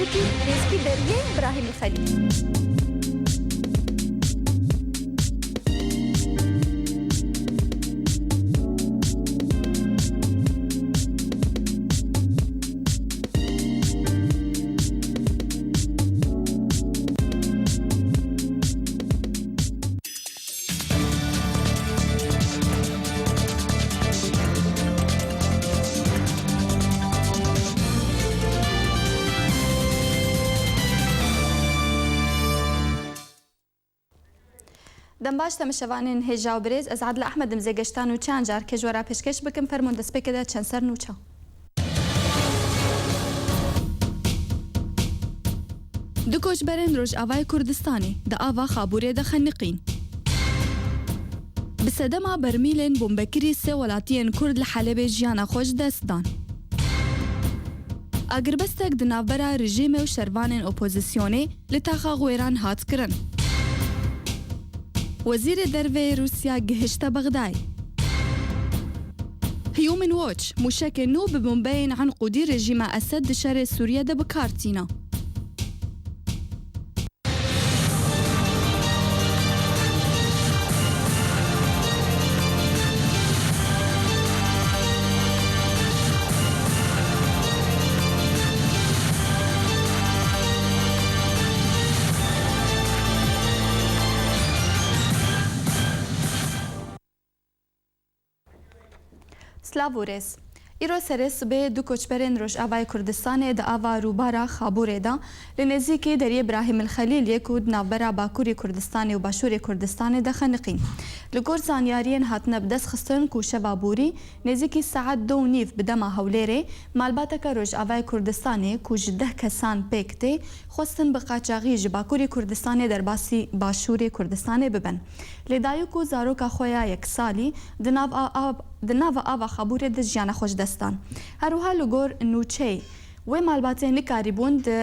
نزیکی دریای ابراهیم الخلیل. دەمباش تەمەشەوانên هێژا و برێز ئەز عادل ئەحمەدم زێگەشتان و چند جار کێژوەرا پێشکەش بکەم فەرموون دەستپێکەدا چەند سەر نوچە. Du koçberên Rojavayê Kurdistanê di ava Xaburê de xeniqîn. Bi sedema bermîlên bombekirî sê welatiyên Kurd li Helebê jiyana xwe ji dest dan. Agirbestek di navbera rejîmê û şervanên opozisyonê li taxa Xwêran hat kirin. Wezîrê Derveyê Rûsya gihişte Bexdayê. Human Watch mûşekê nû bi bombeyên Enqûdî rejîma Esed di şerê Sûriye de bikartîna. Slavores. Îro serê sibê du koçberên Rojavayê Kurdistanê di ava rûbara Xaburê de li nêzîkî deriyê Ibrahim Xelîliyê ku di navbera Bakurê Kurdistanê û Başûrê Kurdistanê de xeniqîn. Li gor zanyariyên hatine bi destxistin ku şeva borî nêzîkî saet 2:30 bi dema Hewlêrê malbateka Rojavayê Kurdistanê ku ji 10 kesan pêk tê xwestin bi qaçaxî ji Bakurê Kurdistanê derbasî Başûrê Kurdistanê bibin. Lêdayîk û zaroka xwe ya yeksalî di nava ava Xaburê de jiyana xwe ji destan. Her wiha li gor nûçeyê wê malbatê nikarîbûn di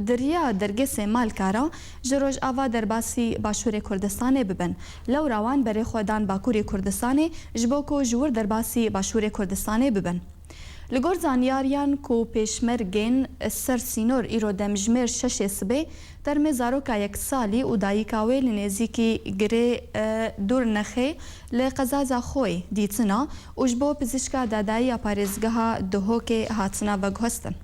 deriya dergesê Malkara ji Rojava derbasî Başûrê Kurdistanê bibin. Lewra wan berê xwe dan Bakurê Kurdistanê ji bo ku ji wir derbasî Başûrê Kurdistanê bibin. Li gor zanyariyan ku pêşmergên ser sînor îro demjimêr şeşê sibê dermê zaroka yeksalî û dayîka wê li nêzîkî girê Dûrnexê li qezaza xwe dîtina û ji bo pizîşka dadayî ya parêzgeha Duhokê hatina veguhestin.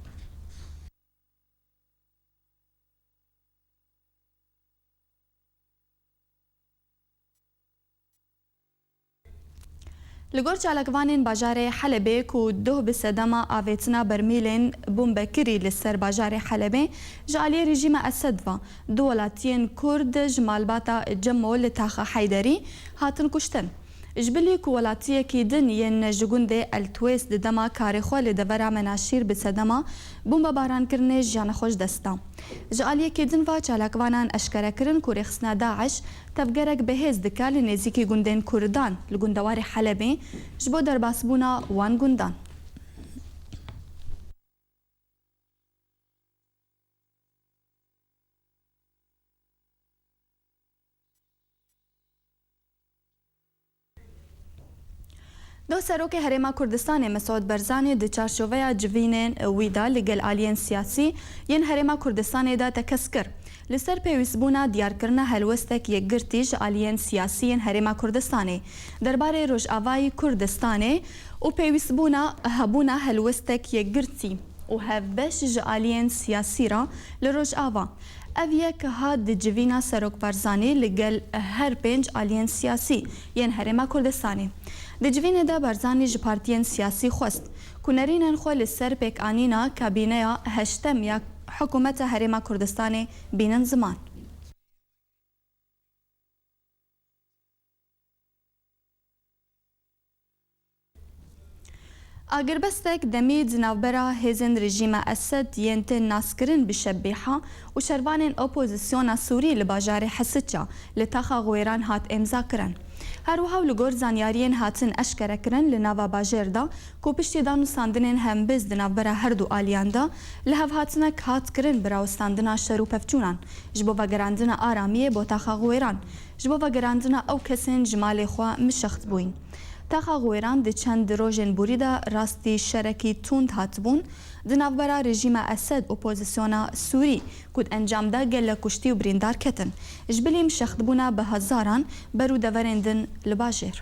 Li gor çalakvanên bajarê Helebê ku duh bi sedema avêtina bermîlên bombekirî li ser bajarê Helebê ji aliyê rejîma Esed ve du welatiyên Kurd ji malbata Cemo li taxa Heyderî hatin kuştin. Ji bilî ku welatiyekî din yên ji gundê Eltwês di dema karê xwe li devera Menaşîr bi sedema bombebarankirinê jiyana xwe ji dest da. Ji aliyekê din ve çalakvanan eşkerekirin ku rêxistina Daeş tevgerek bihêz dike li nêzîkî gundên Kurdan li gundewarê Helebê ji bo derbasbûna wan gundan. دو سەرۆکê Herêma Kurdistanê Mesûd Barzanî di çarşoveya civînên wî da li gel aliyên siyasî yên Herêma Kurdistanê de tekez kir. Li ser pêwîstbûna diyarkirina helwestek yekgirtî ji aliyên siyasî yên Herêma Kurdistanê derbarê Rojavayê Kurdistanê û pêwîstbûna hebûna helwestek yekgirtî û hevbeş ji aliyên siyasî ra li Rojava. Ev yek hat di civîna Serok Barzanî li gel her pênc aliyên siyasî yên Herêma Kurdistanê. Di civînê de Barzanî ji partiyên siyasî xwest ku nerînên xwe li ser pêkanîna kabîneya heştem ya hikûmeta Herêma Kurdistanê bînin ziman. Agirbestek demî di navbera hêzên rejîma Esed yên tên naskirin bi şebîha û şervanên opozisyona Sûrî li bajarê Hesitça li taxa Xwêran hat emza kirin. Her wiha li gor zanyariyên hatin eşkerekirin li nava bajêr da ku piştî danûstandinên hembiz di navbera her du aliyan da li hevhatinek hat kirin bi rawestandina şer û pevçûnan ji bo vegerandina aramiyê bo taxa Xwêran ji bo vegerandina ew kesên ji malê xwe mişext bûyîn. تاخا غویران د چند روژن بوریدا راستی شرکی توند هاتبون د نافبرا رژیم اسد اپوزیسیونا سوری کود انجام دا گل کشتی و بریندار کتن جبلیم شخدبونا به هزاران برو دورندن لباجر.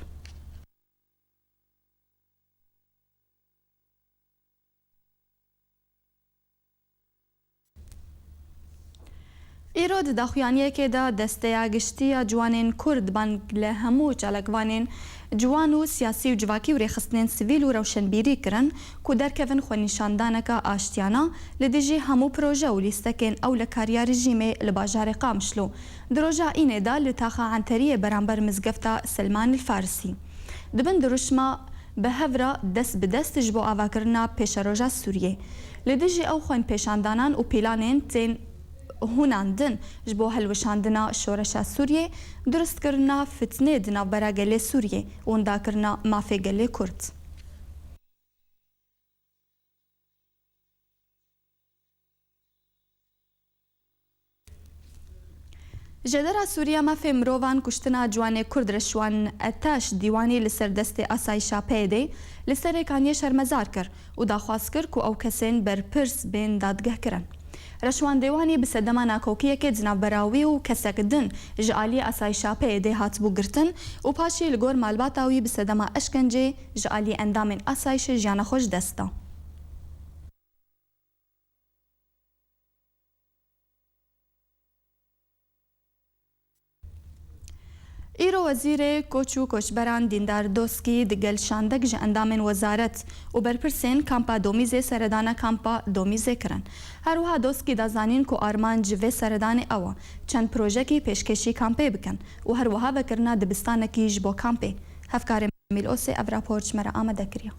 ایرو د داخویانیه که دا دسته گشتی جوانین کرد بانگ لهمو چالکوانین جوانو سیاسی و جواکی و ریخستنین سیویل و روشنبیری کرن که در کفن خو نشاندانکا آشتیانا لدیجی همو پروژه و لیستکین او لکاریا رژیمه لباجار قامشلو دروژا اینه دا لتاخا عنتریه برانبر مزگفتا سلمان الفارسی دبن دروشما به هفرا دست به دست جبو آواکرنا پیش روژا سوریه لدیجی او خوین پیشاندانان و پیلانین تین هوناندن جبو هلوشاندنا شورشا سوریه درست کرنا فتنه دنا برا گله سوریه و اندا کرنا مافی گله کرد. جدرا سوریه مافی مروان کشتنا جوان کرد رشوان اتاش دیوانی لسر دست آسایشا پیده لسر کانی شرمزار کر و داخواست کر که او کسین بر پرس بین دادگه کرن. رشوان دیوانی بسدما ناکوکیه که جناب براوی و کسکدن جعالی اسایشا پیده هاتبو گرتن و پاشی لگور مالباتاوی بسدما اشکنجه جعالی اندام اسایش جانا خوش دستا. ایرو وزیر کوچو کوچبران دیندار دوسکی دگل شاندک جه اندامن وزارت و برپرسین کامپا دومیزه سردانا کامپا دومیزه کرن. هروها دوسکی دازانین کو آرمان جوه سردان اوا چند پروژه کی پیشکشی کامپه بکن و هروها وکرنا دبستانکی جبو کامپه. هفکار میل اوسه افراپورچ مرا آمده کریا.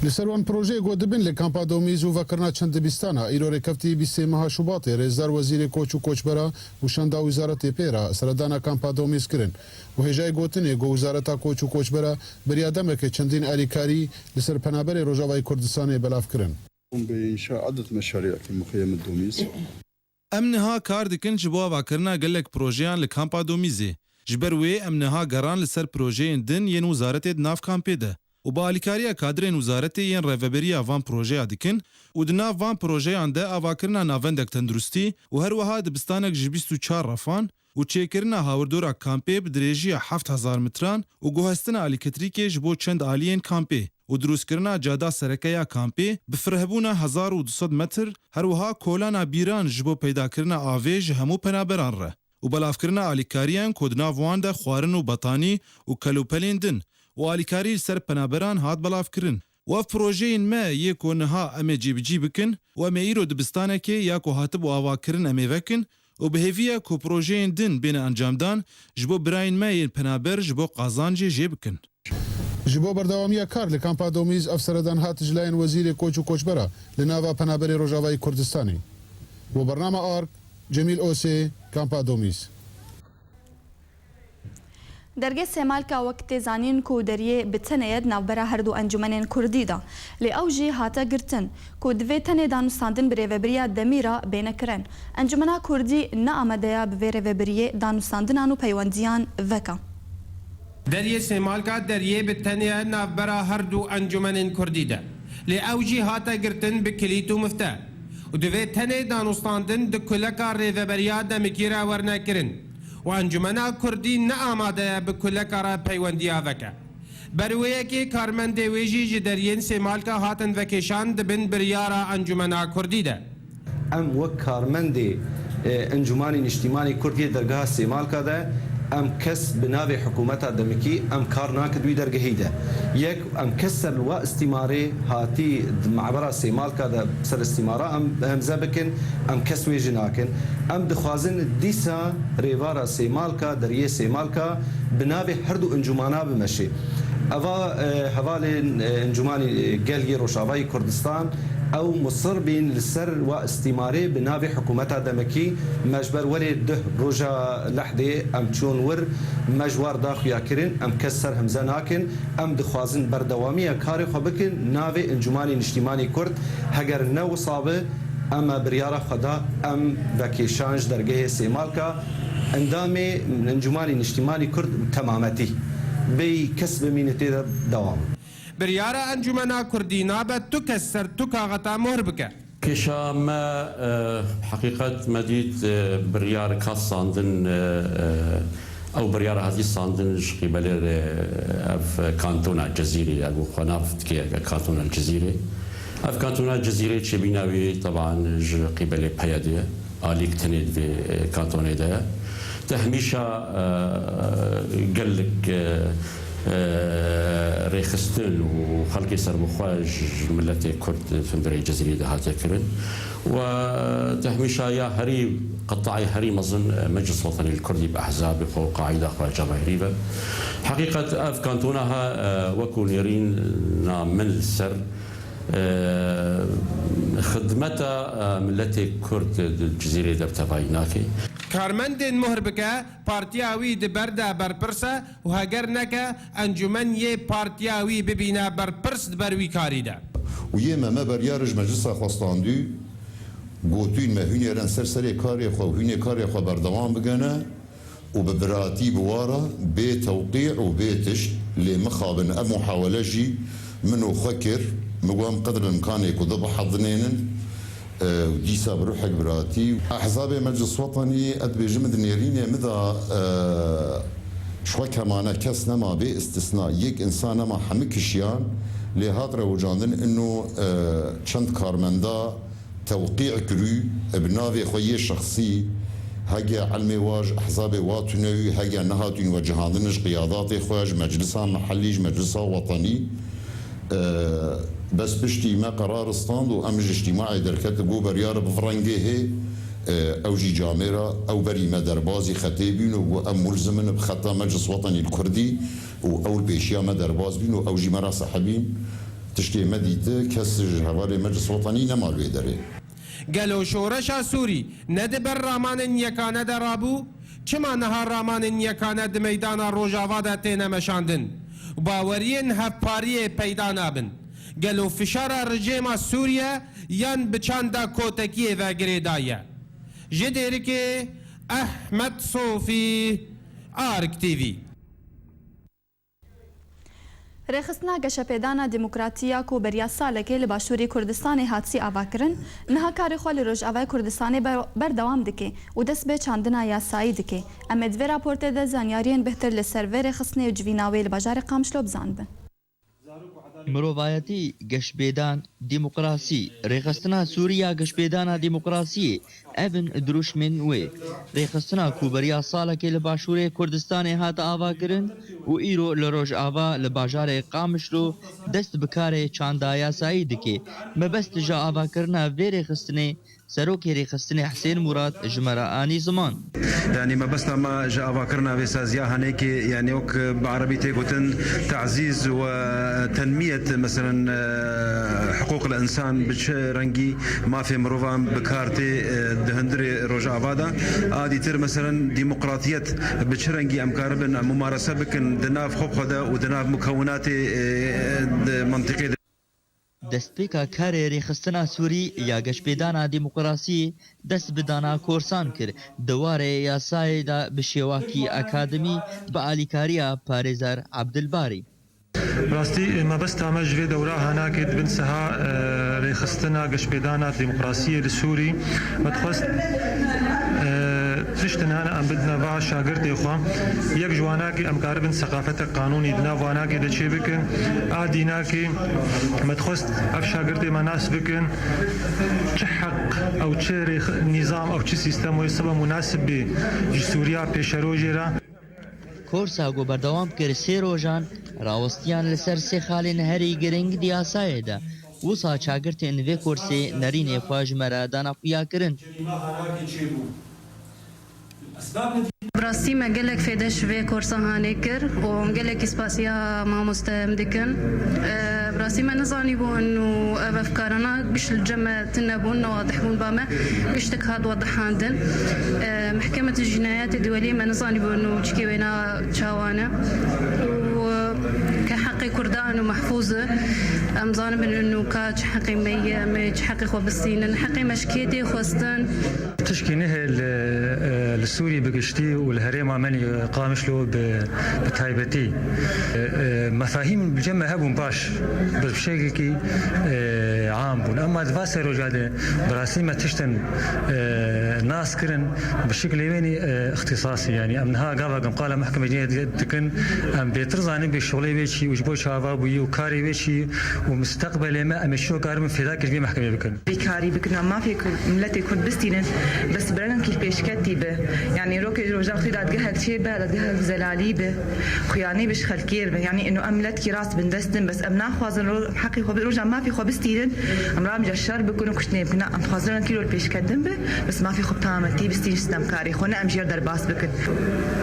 لسروان پروژه گودبین لکامپا دومیز و وکرنا چند دبستانا ایرو رکفتی 20 ماه شباط رزدار وزیر کوچ و کوچبرا و شاندا وزارت پیرا سردانا کامپا دومیز کرن و هجای گوتنی گو وزارتا کوچ و کوچبرا بریادمه که چندین الیکاری لسر پنابر روجاوای کردستان بلاف کرن. بإنشاء عدة مشاريع في مخيم الدوميز. امنها کار دکن جبوا واکرنا گلک پروژیان لکامپا دومیزه جبروی امنها گران لسر پروژه دن ین وزارت ناف کامپه ده و با الیکاریا کادرین وزارت ین ریوبری وان پروژه دکن و دنا وان پروژه انده اواکرنا ناوندک تندرستی و هر وها دبستانک جبیستو 4 رفان و چیکرنا هاوردورا کامپه بدریجی 7000 متران و گوهستنا الیکتریکی جبو چند آلین کامپه و دروست کرنا جادا سرکیا کامپی بفرهبونا 1200 متر هروها کولانا بیران جبو پیدا کرنا آویج همو پنابران ره و بلاف کرنا آلیکاریان کودنا وانده خوارن و بطانی و کلوپلین دن و آلیکاری سر پنابران هات بلاف کرن و پروژین ما یکو نها امی جیب بکن و امی ایرو دبستانه که یاکو هاتب و آوا کرن امی وکن و بهویه کو پروژین دن بین انجام دان جبو براین ما ین پنابر جبو قازانجی جیبکن. جبو بردوامی کار لکامپا دومیز افسردان هات جلاین وزیر کوچ و کوچبرا لناوا پنابر روجاوای کردستانی و برنامه آرک جمیل اوسی کامپا دومیز. درگه سمال که وقت زانین کو دریه بتنید نوبرا هر دو انجمنین کردی دا لی اوجی هاتا گرتن کو دوی تنه دانوستاندن بری وبریا دمیرا بین کرن انجمنا کردی نه آمده بری وبریه دانوستاندنانو پیوندیان وکا. دریه سمال که دریه بتنه نوبرا هر دو انجمنین کردی دا لی اوجی هاتا گرتن بکلیتو مفتا و دوی تنه دانوستاندن دکلکا ری وبریا دمکیرا ورنا کرن و انجمنا کردی نه آماده بکل کارا پیوندی آوکه. برویه که کارمند ویجی جدرین سمال که هاتن وکشان دبن بریارا انجمنا کردی ده. ام وک کارمند انجمانی نشتیمانی کردی درگاه سمال که ده ام کس بناوی حکومت دمکی ام کار ناکدوی درگهی ده. یک ام کسر و استماره هاتی معبر سمال که ده سر استماره ام همزه بکن ام کس ویجی ناکن ام دخوازن دیسا ریوارا سمال که دریه سمال که بناوی هر دو انجمانا بمشی. اوا حوال انجمانی گلگی روشاوای کردستان او مصر بین لسر و استماره بناوی حکومت دمکی مجبر ولی ده روجا لحده ام چون ور مجوار داخویا کرن ام کسر همزه ناکن ام دخوازن بردوامی کاری خو بکن ناوی انجمانی نشتیمانی کرد هگر نو صابه اما بریارا خدا ام وکیشانج درگه سیمالکا اندام انجمانی نشتیمانی کرد تمامتی بكسب مينتي دوام بريارة أنجمنا كردي نابت تكسر تكاغتا مهربكة كشام حقيقة مديد بريار كاس صاندن أو بريار هذه صاندن قبل أف كانتون الجزيرة أو خنافت كي كانتون الجزيرة أف كانتون الجزيرة شبيناوي طبعا قبل بيادية آليك تنيد في كانتون ده تهميشا قال لك ريخستن وخلقي سر مخواج ملتي كرد فندري جزيرة ده هاتكرن وتهميشا يا هري قطعي هري مظن مجلس وطني الكردي بأحزاب قاعدة جماهيرية حقيقة أف كانتونها وكونيرين من السر خدمتا ملتي كرد الجزيرة ده بتبايناكي كارمندين مهربكة بارتياوي دبردا بربرسة وهاجر نكا أنجمن يه بارتياوي ببينا بربرس دبروي كاريدا ويما ما بريارج مجلس خواستاندو قوتين ما هنيران سرسري كاري خو هني كاري خو بردوام بقنا وببراتي بوارا بتوقيع وبيتش لمخابن محاولة جي منو خكر مقام قدر الإمكان يكون حضنين وديسا بروحك براتي أحزاب مجلس وطني أدبي جمد نيرين مذا شوي كمان كاس نما باستثناء يك إنسان ما حمك شيان لهاتر وجاندن إنه چند كارمندا توقيع كرو بنافي خوي شخصي هاجي علمي واج أحزاب واتنوي هاجي نهاتين وجهاندنش قيادات خواج مجلسها محلي مجلسها وطني بس بشتي ما قرار ستاند وامج اجتماعي دركت بو بريار بفرنجي هي او جي جاميرا او بري مدربازي خطيبين وام ملزمن بخطا مجلس وطني الكردي او البيشيا مدرباز بين او جي مرا صاحبين تشتي مديت كسج حوالي مجلس وطني نما بيدري قالوا شورشا سوري ندبر رامان يكانا درابو كما نهار رامان يكانا دميدان روجاوادا تينا مشاندن باورين هفاريه پیدا نابن قالوا فشار رجيم سوريا ين بچاندا كوتكيه و گريدايه جديركي احمد صوفي آرك تيفي رخصنا گشپیدانا دموکراتیا کو بریا سالکه لباشوری کردستان هاتسی آواکرن نها کار خو لروج اوای کردستان بردوام دکه و دس به چاندنا یاسایی دکه امد و راپورت ده زانیارین بهتر لسرور رخصنه جویناوی لباجار قامشلو بزانبن مروایتی گشبیدان دموکراسی رخصتنا سوریا گشبیدانا دموکراسی ابن دروش من وی رخصتنا کوبریا سالکه لباشوری کردستان هات آوا کرن و ایرو لروج آوا لباجار قامشلو دست بکار چاندایا سایی دکه مبست جا آوا کرنا وی رخصتنه سروكي ريخستني حسين مراد جمراني زمان يعني ما بس ما جاء فاكرنا بسازيا هنيك يعني وك بعربي تيغوتن تعزيز وتنمية مثلا حقوق الإنسان بشرنجي ما في مروفان بكارتي دهندري رجع فادا آدي تر مثلا ديمقراطية بشرنجي أمكاربن ممارسة بكن دناف خوب خدا ودناف مكونات منطقية دستپیکا کاری ریخستنا سوری یا گشپیدانا دموکراسی دست بدانا کورسان کر دواره یاسای دا بشیواکی اکادمی با آلیکاریا پارێزار عەبدولباری راستی ما بس تامج في دورة هناك بنسها ريخستنا قشبيدانا ديمقراطية لسوري متخص تشتنا أنا أم بدنا فا شاگرد إخوة يك جواناكي أم كاربن ثقافة قانوني دنا واناكي دشي بكن آديناكي متخص أف شاگرد ما ناس بكن چه حق أو چه نظام أو چه سيستم ويسبب مناسب بسوريا بيشروجي را کورسا گو بردوام کر سه روزان راوستیان لسر سه خالی نهری گرنگ دیاسای ده وصا شاگرد نوی کورسی نرین خواج مرا دانا قیا کرن براستی ما قلك فيدش في كورسا هانيكر وقلك اسباسيا ما مستهم دكن براستی من نزانی بو انو افکارنا گشت الجمع تنبون واضح بون بامه گشتك هاد واضحاندن محكمة الجنايات الدولية من نزانی بو انو چكي وينا چاوانا و كحقي كردان ومحفوظة أم ظانب إنه كاج حقي مي حقي خو بالسين حقي مشكيتي خوستن تشكينه السوري بقشتي والهرم عملي قامش له بتايبتي مفاهيم الجمع هبون باش بس بشكل كي عام بون أما دفاس رجاده براسي ما تشتن ناس كرن بشكل يويني اختصاصي يعني أمنها قابا قال محكمة جنائية تكن أم بيترزاني بالشغل بيشي وجبو شافا بيو وكاري بيشي ومستقبل ما أمشوا كارم في ذاك الجميع محكمة بكن بكاري بكنا ما في ملتي كرد بستينن بس برن كيف بيشكتي به يعني روكي رجع خيرات جهد شيء به جهد زلالي به خياني بش خلكير به يعني إنه أملت كي راس بندستن بس أمنا خوازن حقي خو رجع ما في خو بستينن أمرام جشر بكونوا كشتني بكنا أم خوازن كيلو بيشكتن به بس ما في خو تامتي بستين استمكاري خونا أمجير درباس بكن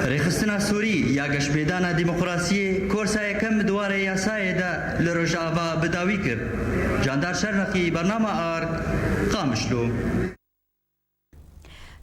ريخستنا سوري يا قشبيدانا ديمقراطية كورسا كم دوار ياساي دا لرجعوا بداوي كر جاندار شرقي برنامج آرك قامشلو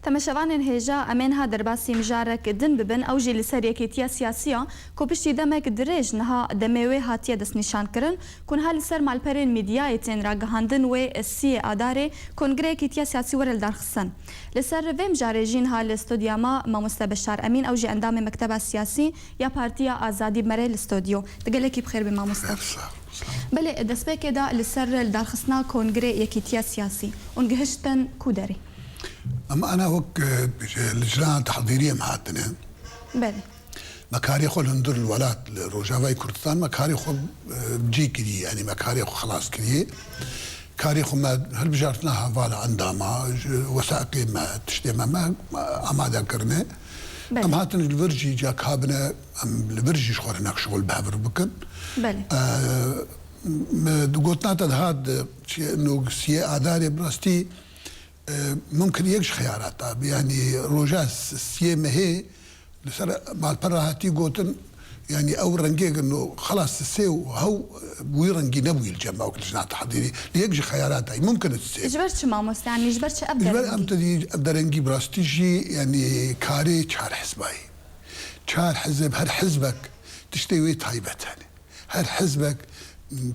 تماشوان هێژە ئەمێن ها دەرباسی مژارێک دن ببن ئەو ژی لەسەر یەکێتیە سیاسیە کۆ پشتی دەمێک درێژ نەها دەمەوێ هاتیە دەستنیشانکردن کونها لەسەر مالپەرێن میدیایە تێن ڕاگەهاندن وێ سیە ئادارێ کۆنگرەیەکێتیە سیاسی وەرە دەرخستن لەسەر vê مژارێژین ها لە ستۆدیاما مامۆستا بەشار ئەمین ئەو ژی ئەندامی مەکتەبە سیاسی یا پارتیە ئازادی بمەرە لە ستۆدیۆ دەگەلێکی بخێر بێ مامۆستا بەڵێ دەستپێکێدا لەسەر دەرخستنا کۆنگرێ یەکێتیە سیاسی ونگەهشتن کودەری أما أنا وك لجنة تحضيرية معتنا بله مكاري خو هندر الولاد روجافاي كردستان مكاري خو بجي كدي يعني مكاري خو خلاص كدي كاري خو ما هل بجارتناها فالا عندما وثائقي ما تشتي ما أمادا كرنا أم هاتن الفرجي جا كابنا أم الفرجي شغل هناك شغل بهبر بكن بله قلتنا هاد إنه سيا آداري براستي ممكن يكش خيارات يعني روجاس سيما هي لسر مع البراهاتي قوتن يعني او رنجيق انه خلاص السيو هو ويرنجي نبوي الجمع وكلشنا تحضيري ليكش خيارات هاي ممكن تسيو اجبرتش ماموس يعني اجبرتش ابدا رنجي براستيجي يعني كاري تشار حزباي تشار حزب هر حزبك تشتوي تايبتاني هر حزبك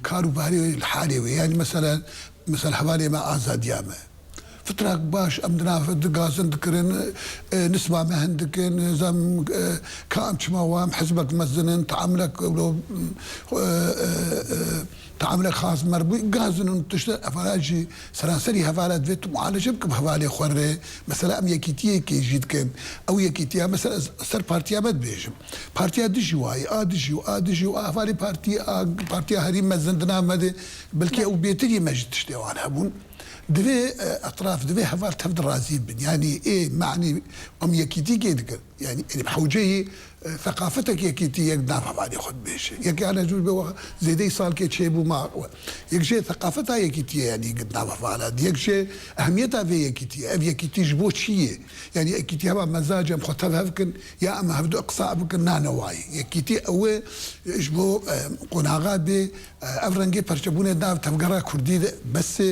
كارو باري الحالي يعني مثلا حوالي ما ازاد ياما فترة باش أمدنا في الدقاسن ذكرن نسمع ما هندكن زم كام شماوام حزبك مزنن تعاملك لو تعاملك خاص مربوط قازن تشتغل أفراجي سراسري هفالات فيت معالجة بهفالي خورة مثلا أم يكيتيه كي جيد كن أو يكيتيه مثلا سر بارتيا بد بيجم بارتيا دجواي دجوا أفالي بارتيا هريم مزندنا مده بلكي أو بيتري مجد تشتغل عنها بون دوي اطراف دوي هفار تفد رازي بن يعني ايه معني ام يكيتي كيدك يعني بحوجي ثقافتك يكيتي يقدر بعد ياخذ بيش يك انا جوج زيدي صار كي تشيبو ما يكشي ثقافتها يكيتي يعني قدنا فعلا يكشي اهميتها في يكيتي ابي يكيتي جبوتشيه يعني يكيتي هبا مزاج مختلف هفكن يا اما هبدو اقصاء بكن نانا واي يكيتي او جبو قناغابي افرنجي برشبونه داف تفقرا كردي بس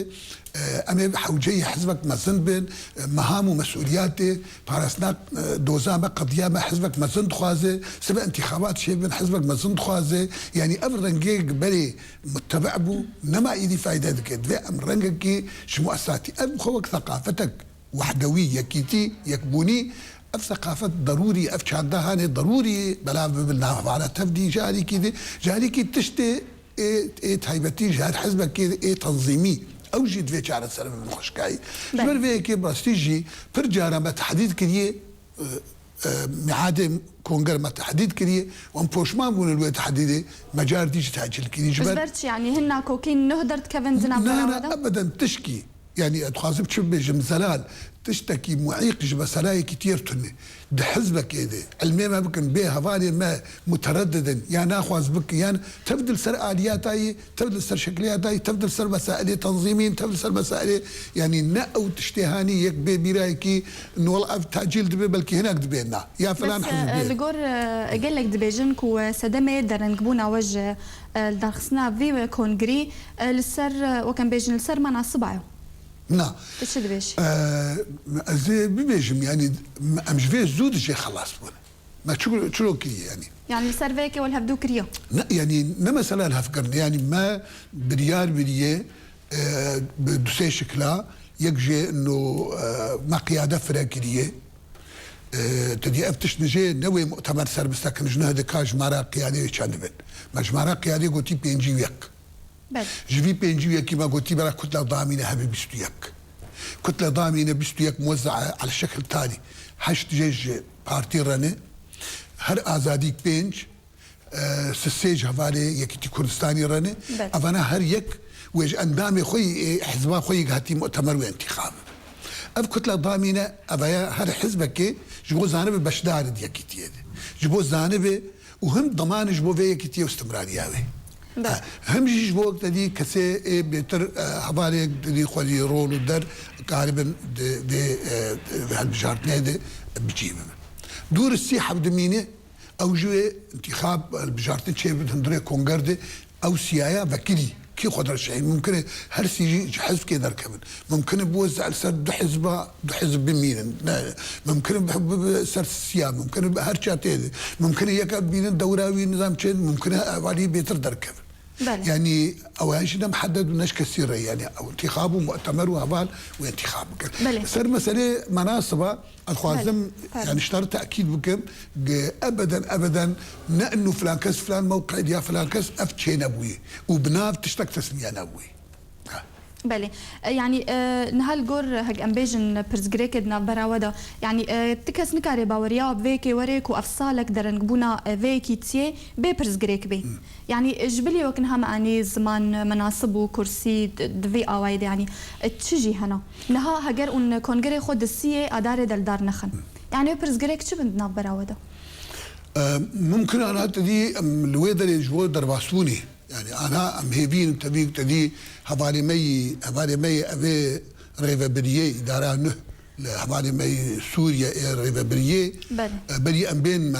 أمي حوجي حزبك مزن بين مهام ومسؤولياته بارسناك دوزامة قضيامة حزبك مزن خوازه سبق انتخابات شيء بين حزبك مزن خوازه يعني أمر رنجيك بلي متبع بو نما إيدي فايدة ذكي أمر رنجيك شو مؤسساتي أم خوك ثقافتك وحدوية كيتي يكبوني أف ثقافة ضروري أف شاندها هاني ضروري بلا بالنافع على تفدي جاري كده جاري كي تشتي إيه تهيبتي جهاد حزبك كده إيه تنظيمي أوجد في على السلام من خشكاي جبر في كي براستيجي برجع ما تحديد كريه معاد كونغر ما تحديد كريه وان بوشمان بون الوقت تحديدي مجار ديجي تاجل كريه جبر بس يعني هنا كوكين نهدرت كيفن زناب لا أبدا تشكي يعني تخاصم تشبه جمزلال تشتكي معيق جبسلاي كتير تني ده حزبك إذا علمي ما بكن بيها فاني ما مترددا يا ناخذ بك يعني تبدل سر آلياتي تبدل سر شكلياتي تبدل سر مسائل تنظيمين تبدل سر مسائل يعني نأو تشتهاني يك بيرايكي إنه والله تأجيل دبي بلكي هناك دبينا يا فلان حزب لجور قال لك دبيجنك وسدمة درنجبونا وجه الدرخسنا في كونغري للسر وكان بيجن السر مناصبعه نعم. ايش اللي بيش؟ زي بيجم يعني امش فيه زود شيء خلاص بنا. ما شو كريه يعني السرفيكي والهبدو كريو يعني مثلا هفكرني يعني ما بريال بدوسي شكلا يجي انه ما قياده فراكيه تدي افتش نجي نوي مؤتمر سر بسكن جنه كاج مارا قيادي شانبن مجمارا قيادي قلتي بينجي وياك جيبي بينجي وياك كما قلتي برا كتله ضامنه هبي بستوياك كتله ضامنه بستوياك موزعه على الشكل التالي حشت جيج بارتي رنه هر ازاديك بينج سسيج هفالي يكتي كردستاني رنه افانا هر يك ويج اندامي خوي حزبا خوي هاتي مؤتمر وانتخاب اف كتله ضامنه افايا هر حزبك جبو زانب بشدار ديكتي جبو زانب وهم ضمان جبو في يكتي واستمراريه هم جبو تدي كسي بيتر هفالي تدي خولي رول ودر غالبا دي هالبجارتنا دي بجيب دور السيحه بدمينه او جوي انتخاب البجارتين شيء بدهندري كونغردي او سيايا بكلي كي خضر شيء ممكن هر سيجي حزب كي كمان ممكن بوزع السر دو حزب بمين ممكن بحب سر السيام ممكن هر شاتي ممكن يك بين دوراوي نظام شيء ممكن عليه بيتر دركب يعني اوانشنا محدد وناش كثير يعني او انتخاب ومؤتمر وهبال وانتخاب صار مساله مناسبه الخوازم يعني اشترط تاكيد بكم ابدا انه فلان كس فلان موقع يا فلان كس افتشين ابوي وبناف تشتك تسميه ابوي بله يعني نهال جور هج امبيجن برزجريك دنا براودا يعني تكس نكاري باوريا بفيكي وريك وافصالك درنجبونا فيكي تي ببرزجريك بي يعني جبلي وكنها معني زمان مناصب وكرسي دفي اوايد يعني تشجي هنا نها هجر ان كونغري خود السي اداري دلدار نخن يعني برزجريك شو بدنا براودا ممكن انا تدي الويدر يجبو درباسوني يعني انا مهيبين تدي هبالي مي ابي ريفابريه دارانه هبالي مي سوريا ريفابريه بري ام بين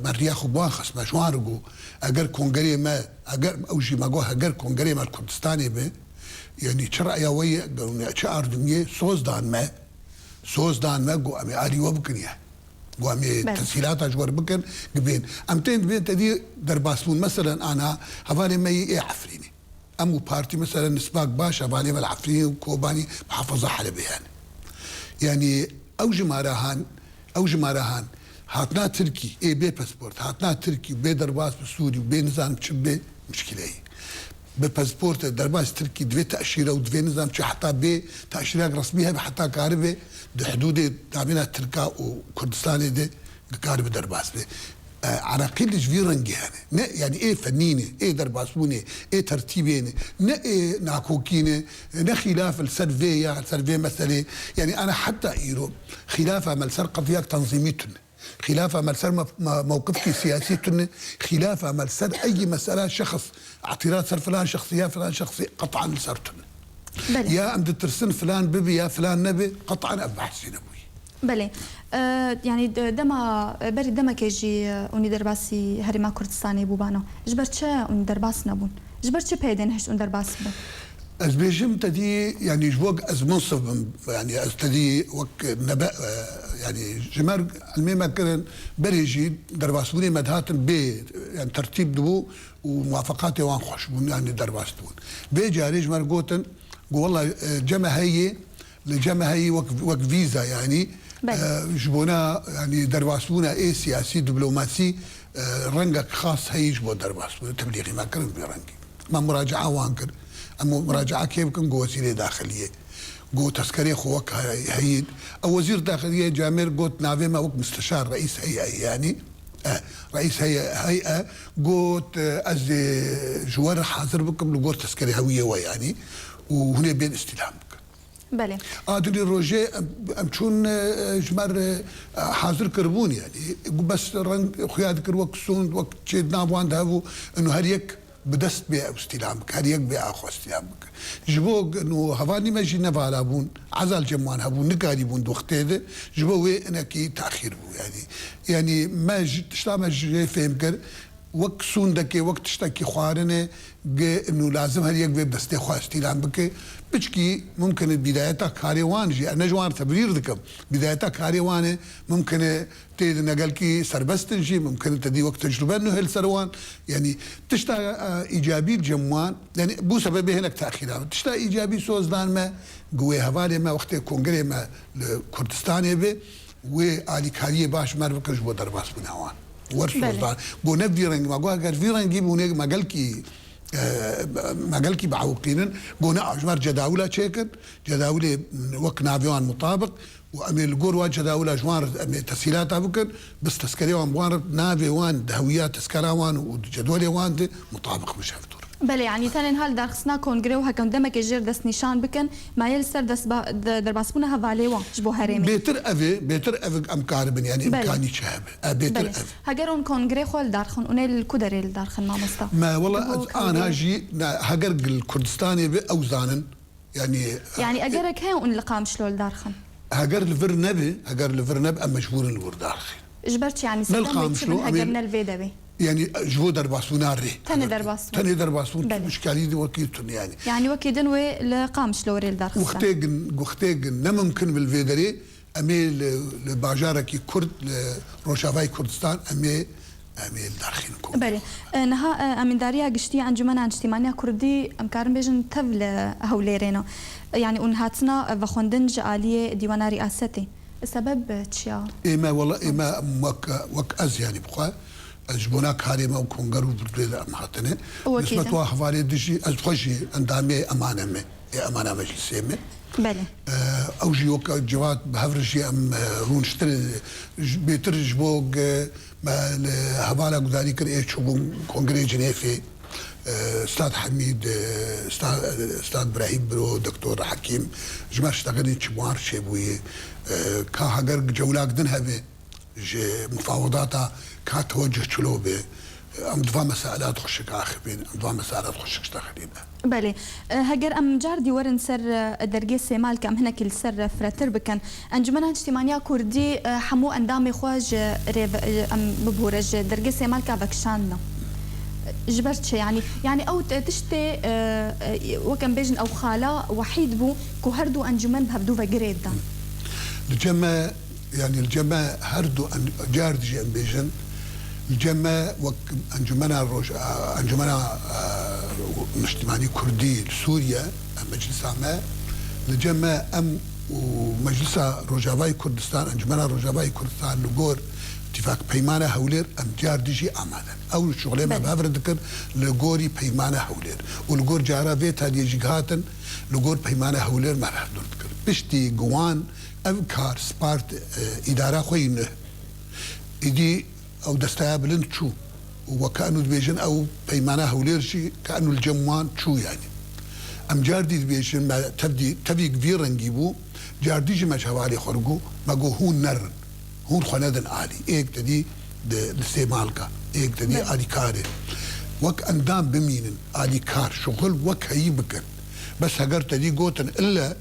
مرياخ بواخس ما شوارغو اگر كونغري ما اگر اوجي ما جو اگر كونغري ما الكردستاني به يعني شرع يا وي شعر دميه سوز دان ما جو امي اري وبكنيا قوامي تسهيلات اجور بكن قبين امتين بين تدي درباسون مثلا انا هفالي مي عفريني امو بارتي مثلا نسباق باش هفالي العفريني وكوباني محافظه حلبي يعني اوج ماراهان هاتنا تركي بي باسبورت هاتنا تركي بي درباس بسوري وبي نظام تشبي مشكله بباسبورت درباس تركي دوي تاشيره ودوي نظام حتى بي تاشيره رسميه حتى كاربه حدود تابعنا تركا وكردستان دي كارب درباس بي عراقيل جوي رنجي يعني ايه فنينه ايه درباسونه ايه ترتيبينه ايه ناكوكينه خلاف السرفيه مساله يعني انا حتى ايرو خلاف ملسر قضيه تنظيميتن خلاف ملسر موقفك سياسي خلاف ملسر اي مساله شخص اعتراض سر فلان شخصيه فلان شخصي قطعا لسرتن يا عند ترسن فلان ببي يا فلان نبي قطعا ابحثين ابوي بله يعني دما كيجي اوني درباسي هرما كردستاني بوبانا جبرتشا اوني درباس نبون جبرتشا بيدن هش اون درباس بون از بيجم تدي يعني جوق از منصب يعني از تدي وك نبأ يعني جمار الميما كان بريجي درباسوني مدهات بي يعني ترتيب دبو وموافقاتي وان خوش يعني درباس دون بي جاري جمار قوتن والله جمع هي وك فيزا يعني جبونا يعني درباسونا ايه سياسي دبلوماسي رنقك خاص هي جبو درباسونا تبليغي ما كان برنقي ما مراجعه وانكر اما مراجعه كيف كان جو وزير داخليه جو تذكري خوك هيد او وزير داخليه جامر قوت نافي ما وك مستشار رئيس هيئه يعني رئيس هيئه قوت از جوار حاضر بكم لقوت تذكري هويه ويعني وهنا بين استلام بله ادري روجي امشون جمر حاضر كربون يعني بس رنگ خياد كر وقت سون وقت جدنا وان دهو انه هريك بدست بيع استلامك هريك بيع اخو استلامك جبوك انه هفاني ما جينا بالابون عزل جمان هبون نقالي بون وقتها جبوه انك تاخير بو يعني ما تشلا ما جي فهم كر وەک سوون دەکێ وەک تشتێکی خوارنێ إنه لازم هەر یەک بێ دەستێ خوا استیلام بکێ بچکی ممکنە بیدایەتە کارێوانژی ئەنە جوان تەبریر دەکەم بیدایەتە کارێوانێ ممکنە تێ نەگەلکی سربەستنژی ممکنە تەدی وەک تەجروبە نو هێل سەروان یعنی تشتا ئیجابی جەموان یعنی بوو سەبەبێ هێنێک تاخیرا تشتا ئیجابی سۆزدانمە گوێ هەوارێمە وەختێ کۆنگرێمە لە کوردستانێ بێ وێ ئالیکاریە باش مەر بکەش بۆ دەرباس بناوان وەرسۆزدان بۆ نەڤی ڕەنگی ماگووا گەر ڤی ڕەنگی بوونێک مەگەلکی بەعوقینن بۆ نە ئاژمار جەداولا چێکرد جەداولێ وەک ناوێوان مطابق و ئەمێ لەگۆڕ وا جەداولا ژوان ئەمێ تەسیلاتا بکەن بس تەسکەرێوان بوان ناوێوان دەهویات تەسکەراوان و جەدوەلێوان دێ مطابق مشەفتور بله يعني تنها دارخصنا كونغري وهكذا دمك جير دست نشان بكن ما يلسر دست درباسبونا هفاليوان جبو هرمي بيتر افي امكار بن يعني امكاني شهب بيتر افي هاجرون كونغري خول دارخن ونيل الكدري الدارخن ما مستا ما والله انا هاجي هاجر الكردستاني باوزانا يعني اجرك هي ونلقام شلول دارخن هاجر الفرنب ام مجبور الور دارخن اجبرت يعني سلام هاجرنا الفيدابي يعني جهود درباسونا ري تاني درباسون مشكالي دي وكيتون يعني وكيدن وي لقامش لوري الدرخ وختيق نممكن بالفيدري امي لباجاركي كرد لروشافاي كردستان امي الدرخين كون بله نها امين داريا قشتي انجمن اجتماعيه كردي امكارم بيجن تفل هوليرينو يعني انهاتنا وخوندن جاليه ديوان رئاستي السبب تشيا اما والله اما وك از يعني بخوا أجبونا كاريما وكونغرو بردوية أمهاتنا نسبة وحوالي دشي أزخوشي أندامي أمانة أمانة مجلسية بله أوجي وك جوات بهفرشي أم رونشتر بيتر جبوغ ما هوالا قداني كر إيه شبون كونغري جنيفي استاذ حميد استاذ ابراهيم برو دكتور حكيم جماعة اشتغلني تشبوار شيبوي كهاجر جولاك دنها بي مفاوضاتها كانت توجه شلوبه ام دفع مسائلات خشك اخبين ام دفع مسائلات خشك اشتغلين بله هجر ام جاردي ورن سر درجه سمال كم هناك السر فرتر بكن انجمنها اجتماعيه كردي حمو اندامي خواج ام ببورج درجه سمال كبكشاننا جبرت شيء يعني او تشتي وكم بيجن او خاله وحيد بو كهردو انجمن بهبدو فجريدا الجماعه يعني الجماعة هردو جاردجي أمبيجن الجماعة أنجمنا أنجمنا اجتماعي كردي سوريا مجلس عام الجماعة أم ومجلس روجافاي كردستان أنجمنا روجافاي كردستان لغور اتفاق بيمانة هولير أم جاردجي أمانا أول شغلة ما بافر ذكر لغوري بيمانة هولير والغور جارا فيت هذه جهاتن لغور بيمانة هولير ما بافر ذكر بشتي جوان أفكار سبارت إدارة خوينه إدي أو دستيابلن شو وكأنه دبيجن أو بيمانة هوليرشي كأنه الجموان شو يعني أم جاردي دبيجن ما تبي كبير نجيبو جاردي جمع حوالي خرجو ما جو هون نرن هون خنادن عالي إيك تدي لسيمالكا إيك تدي عالي كاري وك أندام بمينن عالي كار شغل وك هيبكن بس هجر تدي قوتن إلا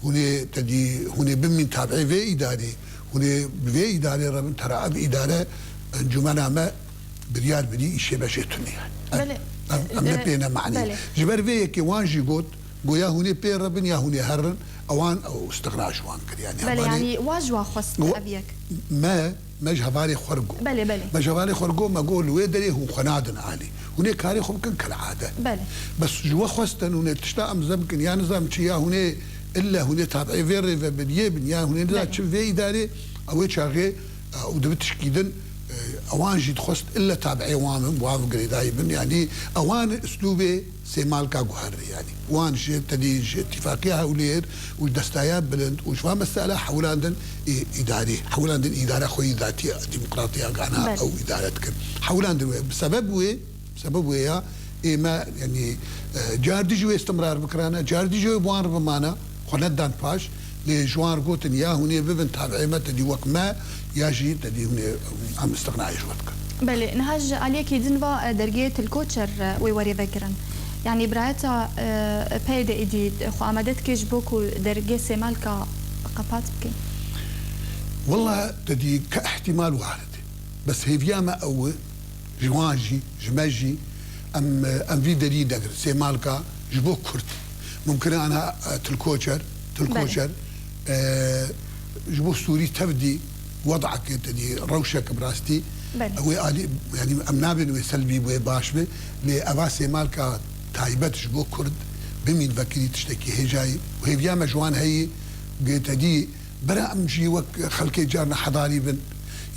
هوني تدي هوني بمن تابعي في إداري هوني في إداري رمن ترى أب إدارة جمعنا ما بريال بدي إشي بشيتوني يعني أم نبينا معني جبر في كوانجي قوت قويا هوني بير ربن يا هوني هرن أوان أو استغناء شوان كر يعني يعني واجوا خص أبيك ما جهفالي خرجو بله ما جهفالي خرجو ما قول ويدري هو خنادن عالي هوني كاري خمكن كالعادة بس جوا خستن هوني تشتاق مزمكن يا نظام شيا هوني إلا هوني تابعي فيري فبديه بنيا هوني ذات شو في إداري أو شاغي ودبتش كيدن أوان جيت خست إلا تابعي وامن وافق قريداي بن يعني أوان أسلوبي سيمال كاغوهري يعني وان شيء تدي اتفاقية هولير ودستايا بلند وشوا مسألة حولاندن إداري حولاندن إدارة خوي ذاتية ديمقراطية قانا أو إدارة كن حولاندن بسبب ويا إما يعني جاردي جو استمرار بكرانا جاردي جو بوان ربمانا خلدان باش لجوان قوتن يا هوني ببن تابعي ما تدي وقت ما ياجي تدي هوني عم استغناء جواتك بله نهاج عليك يدنوا درجة الكوتشر ويوري ذكرا يعني برايتا بيد إدي خو عمدت كيش بوكو درجة سمالكا قبات بكي والله تدي كاحتمال وارد بس هي فياما أول جوانجي جماجي ام في دليل دقر سيمالكا جبو كرد ممكن انا تلكوشر جبو سوري تبدي وضعك تدي روشك براستي يعني امنابن وسلبي وباشبه لأبا سيمالكا تايبت جبو كرد بمين بكري تشتكي هي جاي وهي بياما جوان هي قلت دي برا امجي وك خلقي جارنا حضاري بن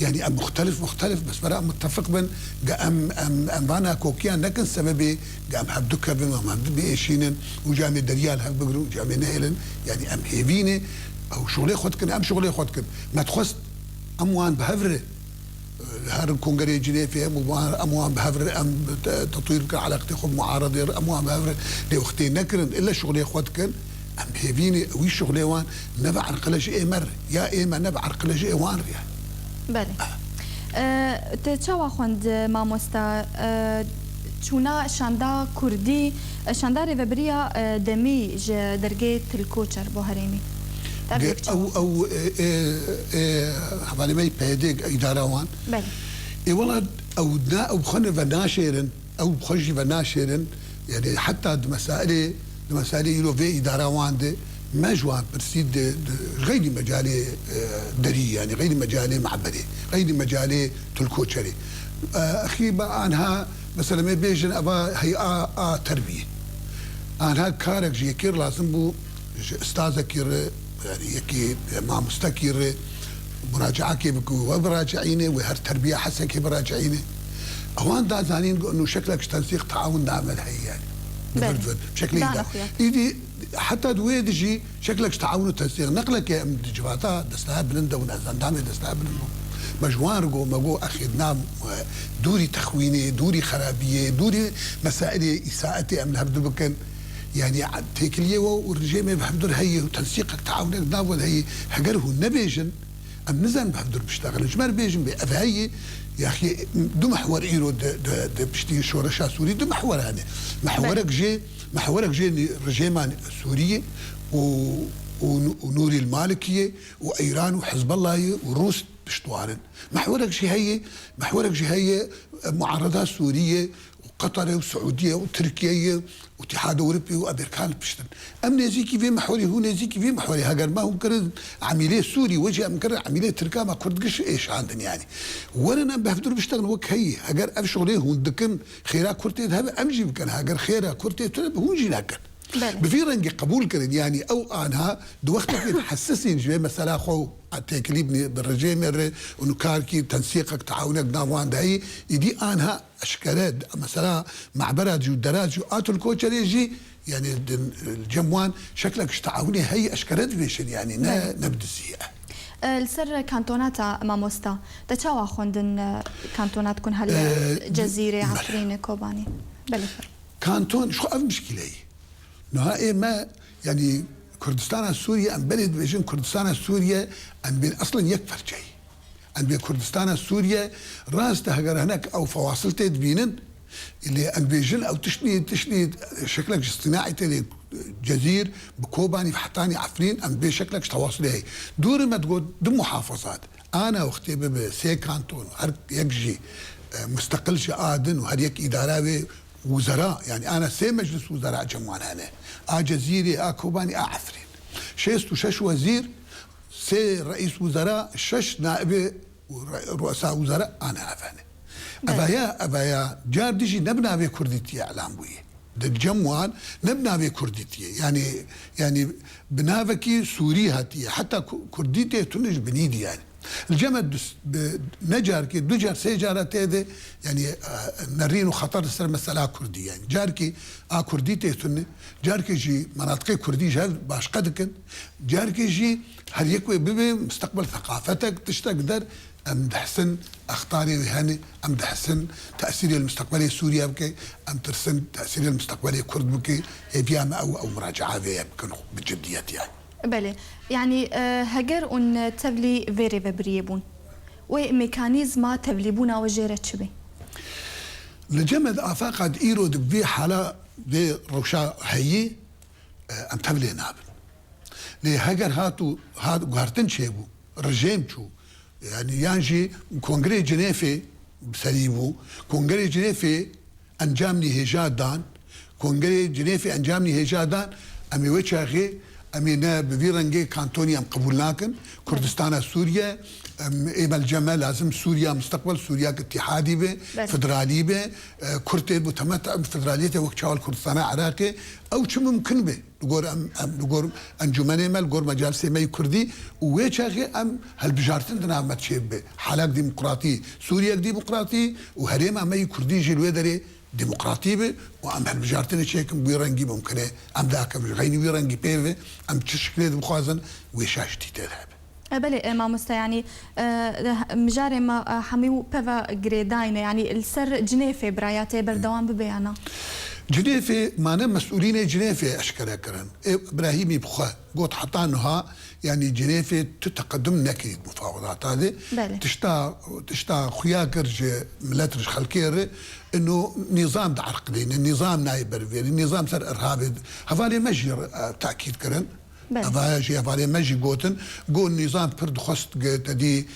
يعني ام مختلف بس برا متفق بن ام بانا كوكيان لكن سببي قام حبدك بن ما حبد ايشين وجامي دريال هب بقرو جامي نهلن يعني ام هيبيني او شغلي خدكن ام شغلي خدكن ما تخص اموان بهفره هذا الكونغري جنيفي اموان بهفره ام تطوير علاقتي خب معارضه اموان بهفره لوقتي نكرن الا شغلي خدكن ام هيبيني وي شغلي وان نبع عرقلش اي مر يا اما نبع عرقلش اي وان يعني بله تشاوا خوند ماموستا چونا شاندا كردي شاندا ريبريا دمي درجه الكوچر بو هريمي او حوالي مي بيدك اداره وان بله اي والله او خن فناشيرن او بخجي فناشيرن يعني حتى مسائل يلو في اداره وان ما جوان برسيد غير مجالي دري يعني غير مجالي معبري غير مجالي تلكوشري اخي بقى عنها مثلا ما بيجن ابا هي تربيه عنها كارك جي كير لازم بو استاذ كير يعني يكي مع مستكير مراجعه كي بكو وبراجعيني وهر تربيه حسن كي براجعيني اوان دا زانين انه شكلك تنسيق تعاون نعمل هي يعني بشكل ايدي حتى دويدجي شكلك تعاون وتنسيق نقلك يا ام دجواتا دسنا بلندا ونازان دامي دسنا بلندا مجوارجو مجو اخذنا دوري تخويني دوري خرابيه دوري مسائل اساءتي ام هبدو بكن يعني تيكليه والرجال ما بحضر هي وتنسيقك تعاونك ناول هي هجره نبيجن ام نزل بحضر بيشتغل جمال بيجن بافهي يا اخي دو محور ايرو بشتي شورشا سوري دو محور هذا محورك جي رجيمان سوريه ونوري المالكيه وايران وحزب الله وروس بشتوارن محورك جي هي معارضات سوريه وقطر وسعوديه وتركيا واتحاد اوروبي وامريكان بشتن ام نزيكي في محوري هو نزيكي في محوري هاجر ما هم كرد عمليه سوري وجه مكرر عمليه تركا ما كردش ايش عندن يعني وانا بفدر بشتغل وك هي هاجر اف شغلي هو دكن خيرا كرتي هذا امجي بكن هاجر خيرا كرتي هو جي لكن بفي رنجي قبول كرد يعني او انها دوختك تحسسين جوي مثلا خو تكليبني بالرجيم انه كاركي تنسيقك تعاونك نافوان داي يدي انها اشكالات مثلا معبرات ودراج اتو الكوتشر يجي يعني الجموان شكلك تعاوني هي اشكالات فيشن يعني نبدا السيئه السر كانتونات ماموستا تشاوا خوندن كانتونات كون هل جزيره عفرين كوباني بلى كانتون شو مشكله نهائي ما يعني كردستان السورية أم بلد بيجن كردستان السورية أم بين أصلا يكفر شيء أم بين كردستان السورية راس تهجر هناك أو فواصل تدبينن اللي أم بيجن أو تشني شكلك اصطناعي تلي جزير بكوباني فحطاني عفرين أم بشكلك تواصل هي دور ما تقول دم محافظات أنا وقتي بسي كانتون هر يكجي مستقل شآدن وهر يك إدارة وزراء يعني انا سي مجلس وزراء جموان انا جزيري كوباني عفرين شيست وشش وزير سي رئيس وزراء شش نائب ورؤساء وزراء انا افاني ابايا جار ديجي نبنا في كرديتي اعلام بوي الجموان نبنا في كرديتي يعني بنافكي سوري هاتي حتى كرديتي تنج بنيدي يعني الجمد نجاركي دجار سيجارة هذا يعني نرينو خطر السر مسألة كردية يعني جاركي كرديتي تني جاركي جي مناطق كردي جال باش قدكن جاركي جي هل يكوي ببي مستقبل ثقافتك تشتقدر ام دحسن اخطاري وهاني ام دحسن تاثيري المستقبلي سوريا بكي ام ترسن تاثيري المستقبلي كرد بكي بيام او مراجعه فيها بجديه يعني بله يعني هجر ان تبلي فيري فبريبون وميكانيزما تبليبونا وجيرة شبه لجمد آفاق قد إيرود بي حالة بي روشا هي أم تبلي نابل لهجر هاتو هارتن شيبو رجيم شو يعني يانجي كونغري جنيفي سريبو كونغري جنيفي انجامني هجادان كونغري جنيفي انجامني هجادان امي وجهي امي نا بفيرنجي كانتوني ام قبول لكن كردستان سوريا ام الجمال لازم سوريا مستقبل سوريا اتحادي به فدرالي به كرتي متمتع فدراليته وكشاول كردستان عراقي او شو ممكن به نقول انجمني مال نقول مجال سيمي كردي ويشاغي ام هالبجارتن دنا ما تشيب حالات ديمقراطي سوريا ديمقراطي وهريم امي كردي جي الودري ديمقراطيه وام هالبجارتن شيكم بيرنجي ممكن ام ذاك غيني بيرنجي بيفي ام تشكل مخازن ويشاشتي تذهب بله ما مستا يعني مجاري ما حميو بيفا جريداينه يعني السر جنيفي براياتي بردوام ببيانا جنيفي معنا مسؤولين جنيفي اشكال كرن ابراهيمي بخا قلت حطانها يعني جنيفي تتقدم نكيد مفاوضات هذه تشتا خيا كرج ملاترج خلكير انه نظام عرقلين النظام نايب برفيري النظام سر ارهابي هفالي مجر تاكيد كرن هفالي مجي قوتن قول نظام برد خست تدي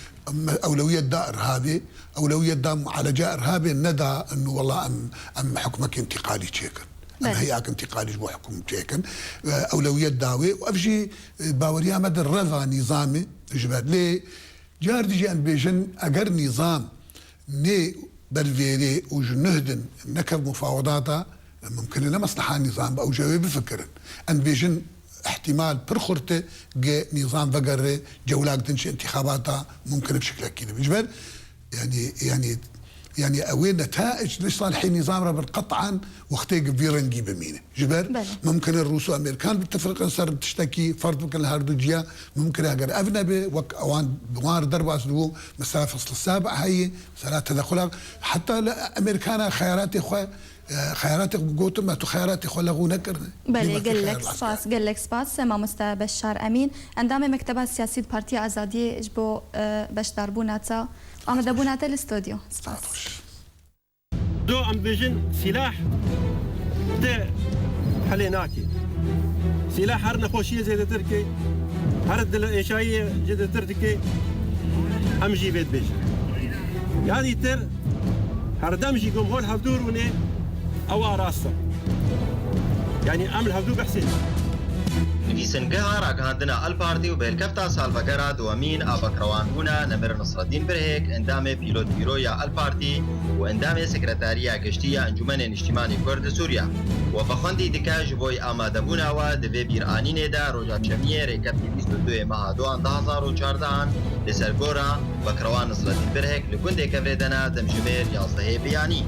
أولوية دا إرهابي أولوية دا معالجة إرهابي ندى إنه والله أم حكمك انتقالي تشيكن أم هياك انتقالي جوا حكم تشيكن أولوية داوي وأفجي باوريا مدى الرضا نظامي جبال ليه جار ديجي أن بيجن أجر نظام ني برفيري وجنهدن نكب مفاوضاتا ممكن لنا مصلحة النظام أو جواب بفكر أن بيجن احتمال برخورته جاء نظام فقر جولاك تنشئ انتخاباتها ممكن بشكل اكيد بجبر يعني اوين نتائج ليش صالحين نظام ربر قطعا وقتيق فيرنجي بمينه جبر ممكن الروس والامريكان بالتفرق انصر تشتكي فرض ممكن الهاردوجيا ممكن اجر اجنبي اوان بوار درباس دو مسافه فصل السابع هي مساله تدخلها حتى الامريكان خيارات اخوه خياراتك قوتم ما تو خياراتي خلقو نكرنا بله قال لك سباس ما مستا بشار امين اندام مكتبه سياسي بارتي ازادي اجبو بشدار بوناتا امد بوناتا الاستوديو سباس دو ام بيجن سلاح ده حليناكي سلاح هر نخوشيه زي تركي هر الانشائيه زي تركي امجي بيت بيجن يعني تر هر دمجي قوم هول هفدور وني أو راسه يعني عمل هذو بحسين نفيسنجها راك عندنا البارتي وبالكفتا سالفاغرا دوامين أبكروان هنا نمر نصر الدين برهيك اندامي بيلوت بيرويا البارتي واندامي سكرتاريا قشتية انجمن اجتماعي كرد سوريا وبخندي دكاج بوي آمادبونا و دبي بيرانين دا روجا شمية ريكبتي 22 ماه 2014 لسرگورا بكروان نصر الدين برهيك لكندي كفردنا دمجمير 11 بياني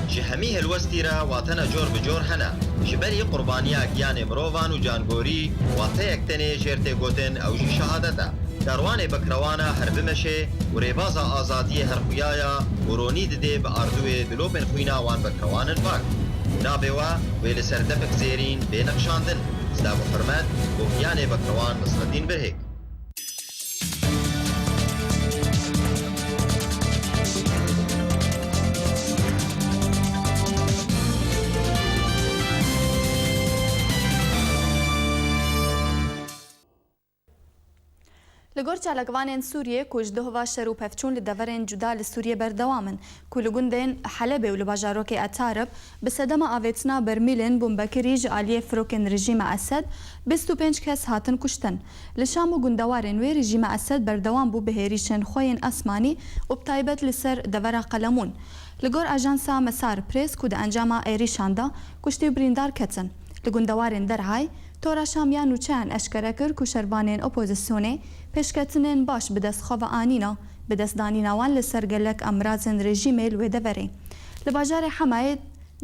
جهميه الوستيرا واتنا جور بجور هنا جبري قربانيا جيان مروفان وجانغوري واتيك تني جيرتي غوتن او جي شهادتا داروان بكروانا هرب مشي وريبازا آزادي هرخويايا وروني دي بأردوي دلوبن خوينا وان بكروان الفاك نابوا ويل سردفك زيرين بنقشاندن سلام وحرمت وجيان بكروان نصر الدين برهيك لگور چالکوانین سوریه کوچ دهوا شروع پفچون لدورین جدا لسوریه بردوامن کلگوندین حلب و لباجاروک اتارب بسدم آویتنا برمیلن بومبکریج عالیه فروکن رژیم اسد 25 کس هاتن کشتن لشام و گندوارن و رژیم اسد بردوام بو بهریشن خوین اسمانی و بتایبت لسر دورا قلمون لگور اجانسا مسار پریس کود انجام ایریشاندا کشتی بریندار کتن لگندوارن درهای تورا شامیان و چند اشکره کر که شربانین اپوزیسیونه پیشکتنین باش بدست خواه آنینا بدست دانیناوان لسرگلک امرازن رژیمه لویده وره. لباجار حمایت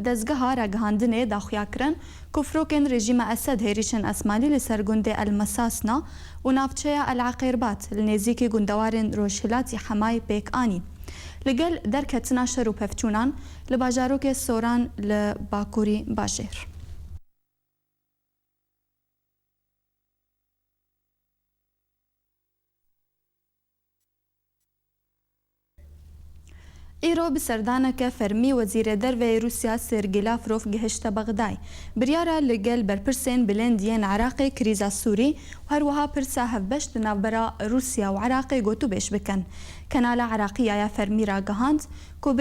دزگاه را گهاندنه داخویا کرن که فروکن رژیم اسد هیریشن اسمالی لسرگنده المساسنا و نافچه العقیربات لنزیک گندوارن روشلاتی حمای بیک آنی. لگل درکتنا شروع پفچونان لباجاروک سوران لباکوری باجر. ایرو بسردانکه فرمی وزیر دروی روسیا سرگی لافروف گهشت بغدای بریاره لگل برپرسین بلندین عراقی کریزا سوری و هروها پرسا هفبشت نافبرا روسیا و عراقی گوتو بیش بکن کنال عراقی یا فرمی را گهاند کو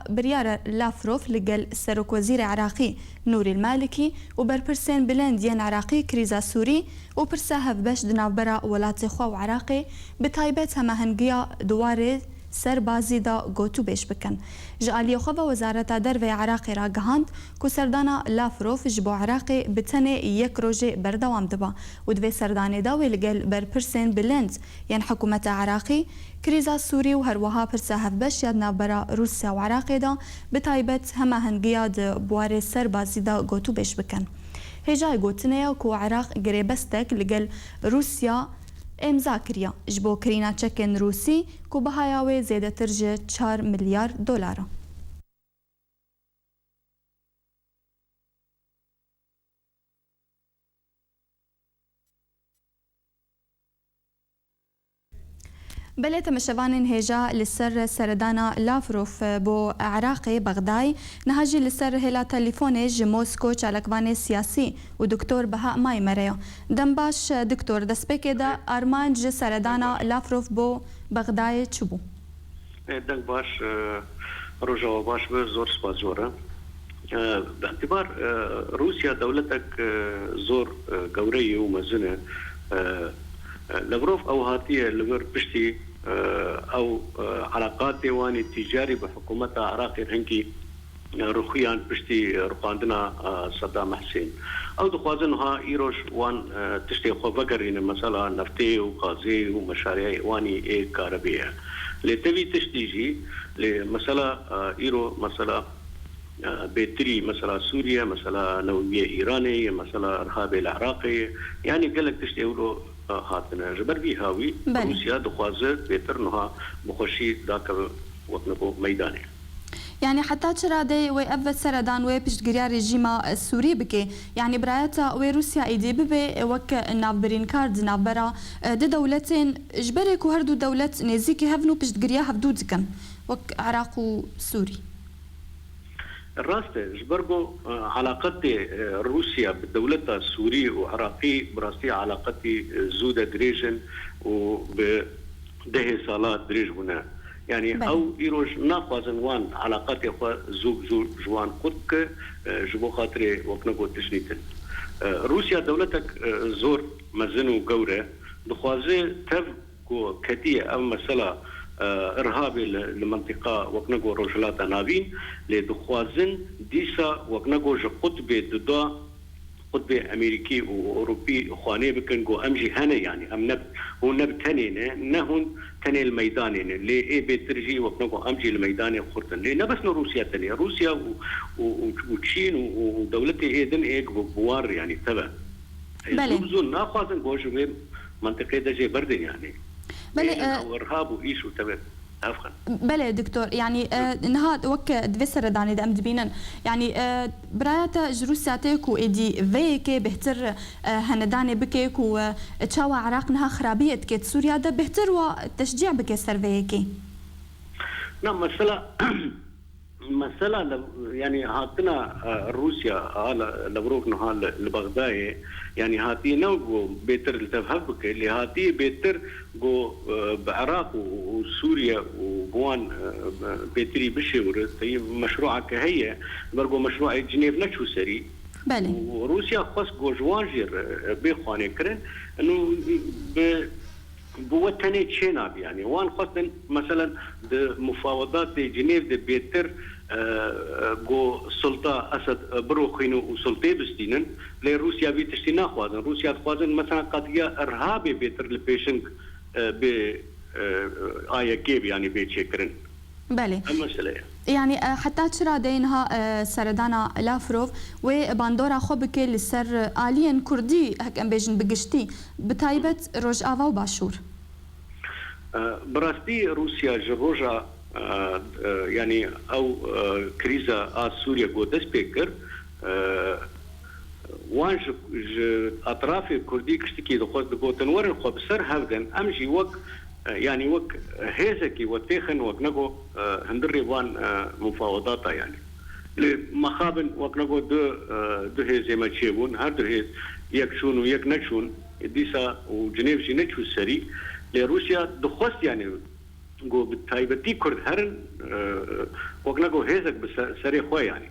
بریاره لافروف لگل سرک وزیر عراقی نور المالکی و برپرسین بلندین عراقی کریزا سوری و پرسا هفبشت نافبرا ولات خوا و عراقی بتایبت همهنگیا دواره سربازی دا گوتو بیش بکن جالی خو وزارت دروی عراقی را گهاند کو سردانا لافروف جبو عراقی بتنه یک روزه بردوام دبا و دوی سردانه دا ویلگل بر پرسین بلند یعنی حکومت عراقی کریزا سوری و هروها پرسا هفبش یادنا برا روسیا و عراقی دا بتایبت همه هنگیا دا بواره سربازی دا گوتو بیش بکن هجای گوتنه کو عراق گریبستک لگل روسیا امضا کریه جبو کرینا چکن روسی کو بهایاوی زیده ترجه 4 میلیارد دلار. بله تمشوانین هجا لسر سردانا لافروف بو عراقي بغداي نهاجي لسر هلا تليفوني جموسكو چالکوان سیاسی و دکتور بها مای مريو دنباش دکتور دسپیک دا ارمان ج سردانا لافروف بو بغداي چبو دنباش رجا باش زور سپاسوره باعتبار روسيا دولتك زور قوريه ومزنه لافروف او هاتيه لبر بشتي او علاقات واني التجاري بحكومه عراق هنكي رخيان بشتي رقاندنا صدام حسين او دخوازنها ايروش وان تشتي خو بقرين مثلا نفتي وغازي ومشاريع واني اي كهربيه لتبي تشتيجي لمثلا ايرو مثلا بيتري مثلا سوريا مثلا نوويه ايراني مثلا ارهاب العراقي يعني قال لك تشتي له هاتنا جبر بي هاوي روسيا دخوازه بيتر نها بخشي ذاك وطنبو ميداني يعني حتى تشرادي وي سردان وي بيشتغريا ريجيما السوري بكي يعني برايتا وي روسيا ايدي ببي وك نابرين كارد نابرا دي دولتين جبرك وهردو دولت نزيكي هفنو بيشتغريا هفدودكن وك عراق وسوري الراستة جبرجو علاقتي روسيا بالدولة السورية وعراقي براستي علاقتي زودة دريجن وبده صالات دريج هنا يعني او ايروج ناقوازن وان علاقتي اخوة زوج جوان قدك جبو خاطري وكنقو تشنيتن روسيا دولتك زور مزنو قورة دخوازي تفقو كتية او مسألة ارهابي لمنطقه وكنغو روجلات نافين لدخوازن ديسا وكنغو قطبي ددا قطبي امريكي واوروبي اخواني بكنغو امجي هنا يعني ام نب هو نب تنين نهون تني الميدان اللي اي بترجي وكنغو امجي الميدان خرطن لي نبس روسيا تاني روسيا وتشين ودولتي ايدن ايك بوار يعني تبع بزون ناخذن بوجو منطقه دجي بردن يعني بله ارهاب وايش وتبع افغان بله دكتور يعني نهاد وك دفسر داني دم دبينن يعني برايتا جروسياتيكو ايدي فيكي بهتر هنداني بكيكو تشاوا عراقنها خرابيه كيت سوريا ده بهتر وتشجيع بكي سرفيكي نعم مسألة يعني هاتنا روسيا على لبروك نها لبغداد يعني هاتي نو بيتر التفهبك اللي هاتي بيتر جو بعراق وسوريا وبوان بيتري بشور مشروعك هي برضو مشروع جنيف نشو سري بله وروسيا خاص جو جوانجر بيخواني كرن انه بوتني تشيناب يعني وان خاصة مثلا مفاوضات جنيف دي بيتر جو سلطة أسد بروخينو وسلطة بستينن لروسيا بيتشتي ناخوازن روسيا تخوازن مثلا قضية إرهابي بيتر لبيشنك ب آية كيب يعني بيتشكرن بله المسألة يعني حتى تشرا دينها سردانا لافروف وباندورا خوبك لسر آليين كردي هك ام بيجن بقشتي بتايبة روج آفا وباشور براستي روسيا جروجا يعني او كريزا سوريا قدس بيكر وان اطراف كردي كشتكي دخوت بقوتن ورن خو بسر هفدن امجي وك يعني وك هيزكي وتيخن وكنجو هندري وان مفاوضات يعني لمخابن وكنجو دو هيزي ما تشيبون هادو هيز يكشون ويك نشون ديسا وجنيف جنيتشو سري لروسيا دخوست يعني جو بالتايبتي كرد هرن وكنجو هيزك بسري خوي يعني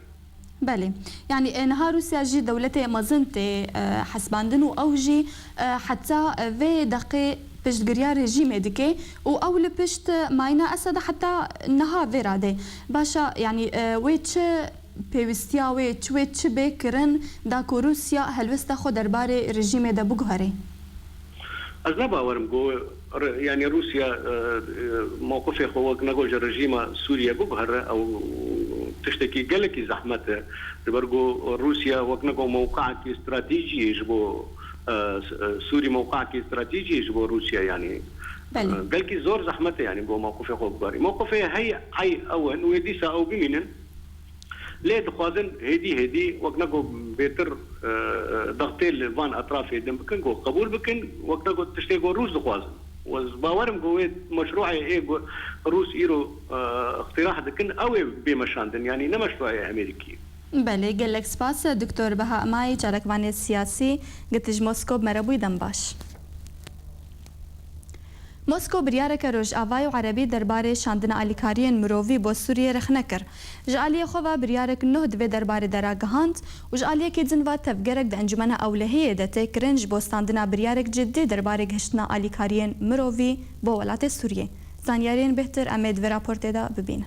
بله يعني نهار روسيا جي دولتي مزنتي حسباندن واوجي حتى في دقي پشت گریا رژیم دیگه و اول پشت ماینا اسد حتی نها وراده باشا يعني ويتش بيوستيا ويتش بكرن دا روسيا هلوستا خو درباره رژیم ده بگهره از نباورم گو يعني روسيا موقفه خو نگوج رژیم سوريا بگهره او تشتكي قالك زحمته برغو روسيا وكنغو موقعك استراتيجي يجبو سوري موقعك استراتيجي يجبو روسيا يعني قالك زور زحمته يعني بو موقفه خبري موقفه هي اول ويديسا او بمينن ليه دخوازن هدي وكنغو بيتر ضغطين فان اطراف يدم بكنغو قبول بكن وكنغو تشتكي روس دخوازن وباورم قوي مشروعي ايه روس ايرو اقتراح دكن او بمشاندن يعني نه مشروعي امريكي بله گلک سپاس دکتور بها مای چارکوانی سیاسی گتج موسکو مربوی دنباش موسکو بریارک روش آوای عربی درباره شاندن آلیکاریان مرووی با سوریه رخ نکر جعالیه خواه بریارک نه دوی درباره دراگهاند و جعالیه که زنوا تفگرک ده انجمن اولهیه ده تکرنج با ستاندن بریارک جدی درباره گشتنا آلیکاریان مرووی با ولات سوریه زانیارین بهتر امید و راپورت دا ببین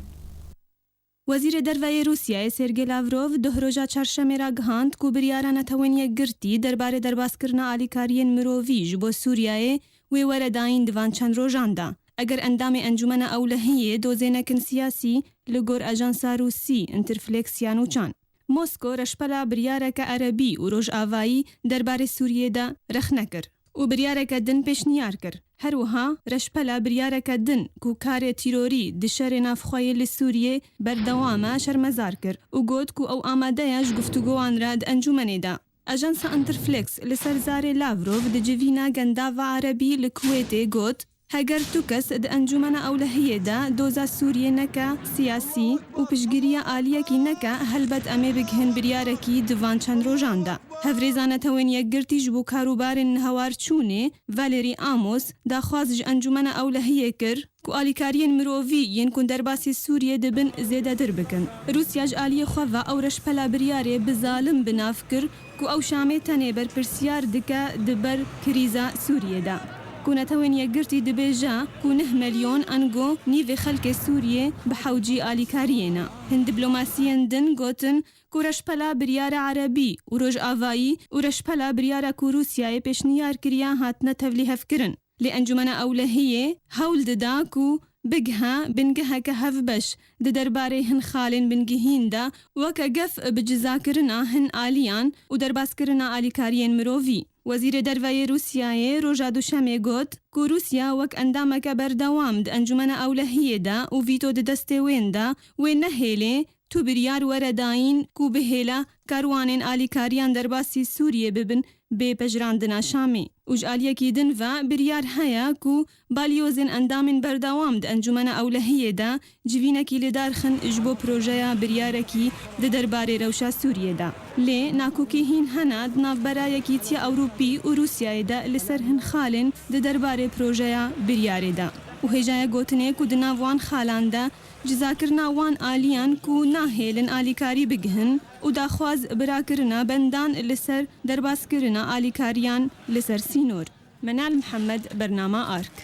وزیر دروای روسیای سرگی لاوروف دهروجا چهارشنبه را گهاند کو بریارا نتوانیه گرتی درباره درباسکرنا آلیکاریان مرووی جبو سوریای وی ورداین دوان چند روژاندا. اگر اندام انجمن اولهیه دوزینکن سیاسی لگور اجانسا روسی انترفلکسیانو چان. موسکو رشپلا بریارک عربی و روژ آوایی درباره سوریه دا رخ نکر. و بریارک دن پیشنیار کر. هروها رشپلا بریارک دن کو کار تیروری دشار نافخوای لسوریه بردوامه شرمزار کر. و گود کو او آماده یاش گفتگوان راد انجمنه دا. اجانس انترفلکس لسرزار لاوروف د جوینا گنداوا عربی لکویت گوت هگر تو کس د انجمن اولهیه دا دوزا سوریه نکا سیاسی و پشگیری آلیه کی نکا هلبت امی بگهن بریارکی دوان چند روژان دا. هفریزانه توین یک گرتی جبو کاروبار نهوار چونه والری آموس دا خوازج انجمن اولهیه کر کو آلیکارین مرووی ین کن درباسی سوریه دبن زیده در بکن. روسیاج آلیه خواه او رشپلا بریاره بظالم بناف کر کو او شامه تنه بر پرسیار دکا دبر کریزا سوریه دا. كونتوين يقرتي دبيجا كونه مليون أنجو نيفي خلق سوريا بحوجي آليكارينا هن دبلوماسيين دن قوتن كورشبلا بريارة عربي وروج آفاي ورشبلا بريارة كوروسيا بيشنيار كريا هاتنا تفليها فكرن لأنجمنا أولهية هول دداكو بجها بنجها كهف بش درباره هن خالن بنجهين دا وكجف بجزاكرنا هن آليان ودرباسكرنا آليكاريين مروفي وزیر دروای روسیای روژا دوشنبه گوت که روسیا وک اندامک بردوام د انجمن اولهیه دا و ویتو د دسته وین دا و نهیله تو بریار ورداین کو بهلا کاروانین آلیکاریان درباسی سوریه ببن به پجراندنا شامی. اوج آلیه کی دن و بریار هیا کو بالیوزن اندامین بردوام د انجمن اولهیه دا جوینه کی لدارخن اجبو پروژه بریاره کی د درباره روشا سوریه دا. لی ناکوکی هین هنا دناف برای کی تی اوروپی و روسیای دا لسر هن خالن د درباره پروژه بریاره دا. و هجای گوتنه کو دناوان خالان دا جزاکرنا وان آلیان کو ناهیلن آلیکاری بگهن و داخواز براکرنا بندان لسر درباسکرنا آلیکاریان لسر سینور. منال محمد برنامه آرک.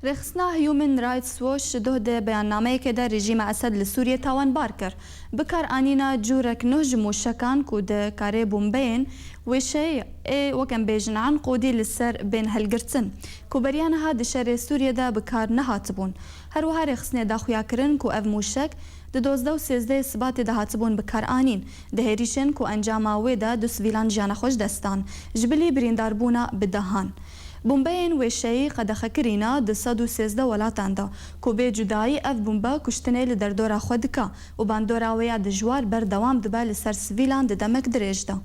رخصنا هيومن رايتس ووش دهد بياننامه که در رژیم اسد لسوریه تاوان بار کر بکار آنینا جورک نهجم و شکان کو ده کاره بومبین وشي وكان بيجن عن قودي للسر بين هالقرتن كوبريانها دشري سوريا دا بكار نهاتبون هروها رخصنا دا خويا كرن كو اف موشك د 12 و 13 سبات ده هاتبون بكار آنين ده هيريشن كو انجاما ويدا دو سويلان جانا خوش دستان جبلي بريندار بونا بدهان بومبین وشی قد خکرینا د 113 ولاتان دا کو به جدای اف بومبا کشتنه ل دردورا خودکا و باندورا ویا د جوار بر دوام د بل سر سویلان د دمک درېج دا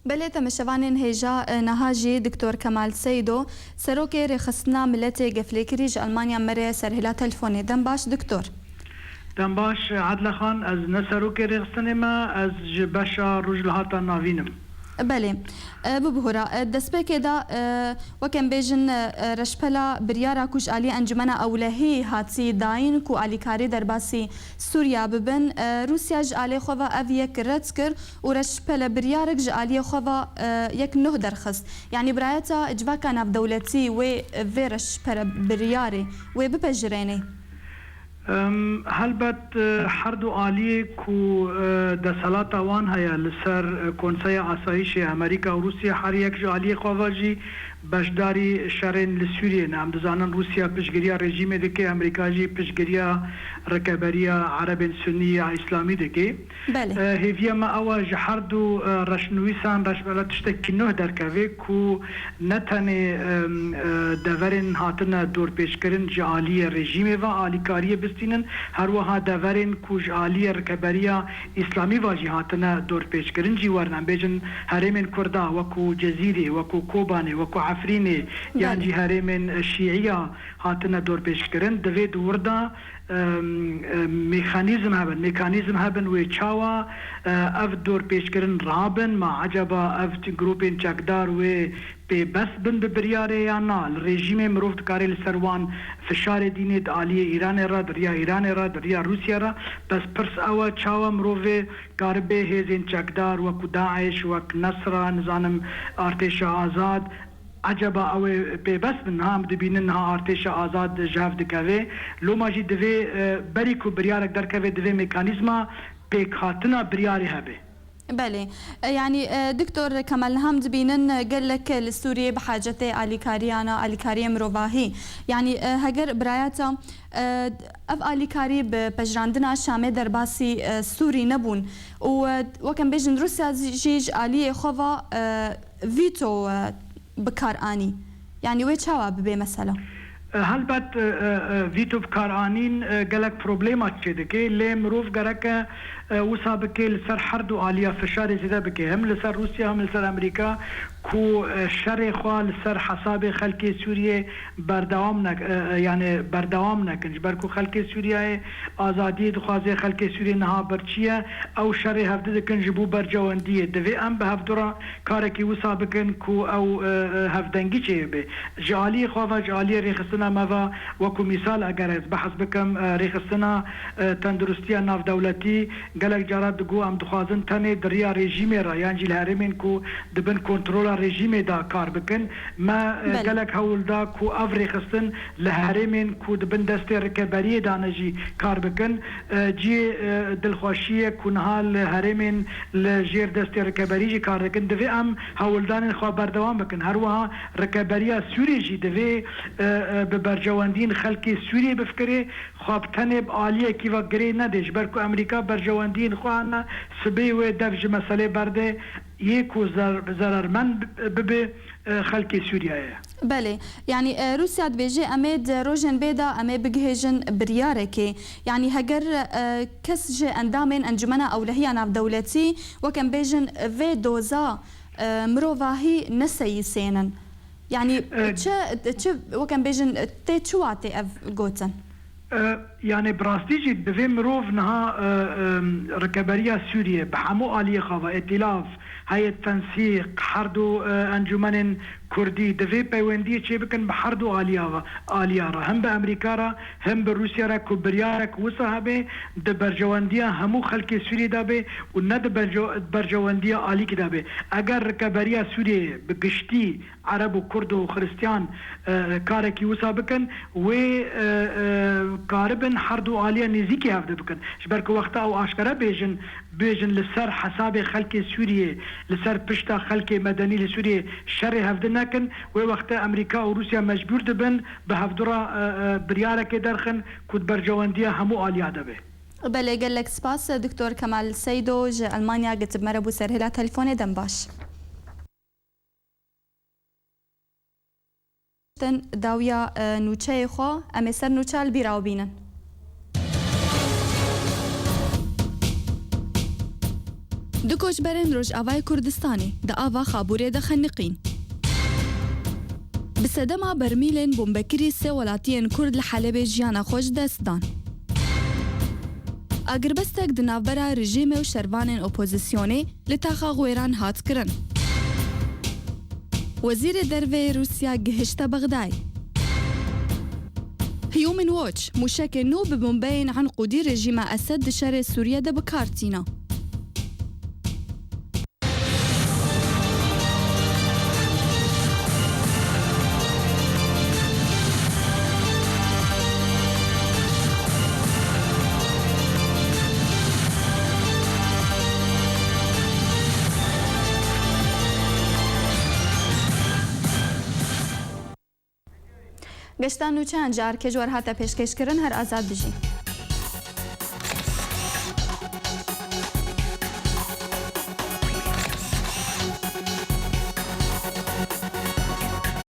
بله تمشوانین هیجا نهاجی دکتور کمال سیدو سروک رخصتنا ملت گفلیکری ج آلمانیا مره سرهلا تلفونی دم باش دکتور دم باش عدل خان از نسروک رخصتن ما از بشا رجل هاتا ناوینم بله ببهورا دسبك دا وكان بيجن رشبلا بريارا كوش علي انجمنا اولهي هاتسي داين كو علي كاري درباسي سوريا ببن روسيا ج علي خوفا افيك رتسكر ورشبلا بريارك ج علي خوفا يك نه درخص يعني برايتا اجوا كان في دولتي و فيرش برياري و ببجريني هلبت حردو عالی کو دسالات وان هيا لسر کنسای آسایش امریکا و روسیه هر یک عالی خواجی بشداری شرین لسوریه نام دزانن روسیا پشگیریا رژیم دکه امریکا جی پشگیریا رکبریا عرب سنی اسلامی دکه هیویا ما اواج حردو رشنویسان رشبلا تشتکی نه درکوی کو نتنه دورن هاتنا دور پیشکرین جعالی رژیم و عالیکاری بستینن هر وها دورن کو جعالی رکبریا اسلامی واجی هاتنا دور پیشکرین جی ورنم بیجن هرمن کردا وکو جزیره وکو کوبانه وکو عفرینه یعنی جهاره من شیعیه هاتنا دور پیشکرین دوید وردا ميكانيزم هبن ويتشاوا اف دور بيشكرن رابن ما عجبا اف جروبين چاكدار و بس بن ببرياري يا نا الرجيم مروف كاري السروان فشار دينيت عالية ايران را دريا ايران را دريا روسيا را بس پرس اوا چاوا مروف كاربه هزين چاكدار وكو داعش وك نصر نظام ارتش آزاد عجبا او بس منها دبیننها ارتش آزاد جاف دکوه لو ماجی دوی بری کو بریارک درکوه دوی مکانیزما پیک هاتنا بریاری هبه بله يعني دكتور كمال هم دبينن قال لك السوري بحاجته اليكاريانا اليكاريه مروفاهي يعني هجر براياتا اف اليكاري بجراندنا شامه درباسي سوري نبون وكان بيجن روسيا جيج الي خوفا فيتو بكاراني يعني وين شوا ببي مثلا هلبت فيتو بكارانين قالك بروبليمات كده ليه مروف قالك وصابك لسر حردو عالية فشار زيادة بكي هم لسر روسيا هم لسر أمريكا كو شر خوا لسر حساب خلق سوريا بردوام نك يعني بردوام نكنج بركو خلق سوريا آزادي دخوازي خلق سوريا نها برچية أو شر هفده كنج بو برجواندية دوي أم بهفدورا كاركي وصابكن كو أو هفدنگي چه به جالي خوا جالي ريخستنا موا وكو مثال اگر بحث بكم ريخستنا تندرستيا ناف دولتي قالك جارات دقو ام دخوازن تاني دريا ريجيمي را يعني الهرمين كو دبن كنترولا ريجيمي دا كار بكن ما قالك هول دا كو افري خستن لهرمين كو دبن دستي ركبريه دا نجي كار بكن جي دلخوشيه كو نهال هرمين لجير دستي ركبريه كار بكن دوي ام هول دان خوا بردوام بكن هروها ركبريه سوري جي دوي ببرجواندين خلقي سوري بفكري خواب تنب عالية كيفا قري ندش بركو امريكا برجواندين خوانا سبي و دفج مسألة برده يكو زررمن ببي خلقي سوريا بله يعني روسيا بيجي اميد روجن بيدا اميد بجهجن برياركي يعني هجر كسج اندامن انجمنا اولهيا ناف دولتي وكان بيجن في دوزا مروفاهي نسي سينن يعني تش وكان بيجن تشواتي اف جوتن يعني براستيجي دوي مروف نها ركبرية سوريا بحمو آلية خوا ائتلاف هيئة تنسيق حردو انجمن كردي دوي بيوندي چه بكن بحردو آلية را هم بأمريكا را هم بروسيا را كبريارك وصحابه ده برجواندية همو خلق سوريا دابه و ند برجواندية آلي كدابه اگر ركبرية سوريا بقشتي عرب و كرد و خريستيان كاركي وصا بكن و كاربن حردو آلية نزيكي هفده بكن شبرك وقتا او اشكرا بيجن لسر حساب خلق سوريا لسر پشتا خلق مدني لسوريا شر هفده نكن ووقت امريكا وروسيا مجبور دبن بهفدرا بريارك درخن كود برجواندية همو آلية دبه بله قال لك سباس دكتور كمال سيدو ج ألمانيا قلت مربو سرهلا تلفوني دنباش داويا نوچه خو امسر نوچال بیراو بینن دو کوچبرên Rojavayê Kurdistanê di ava xaborê de xeniqîn. Bi sedema bermîlên bombekirî sê welatiyên Kurd li Helebê jiyana xwe ji dest dan. Agirbestek di navbera rejîmê û şervanên opozisyonê li taxa Xwêran hat kirin. Wezîrê Derveyê Rûsya gihişte Bexdayê. Human Watch mûşekên nû bi bombeyên Enqûdî rejîma Esed di şerê Sûriye de bikartîna. گشتان نوچه انجار که جوار هاتا پیشکش کرن هر آزاد بجی.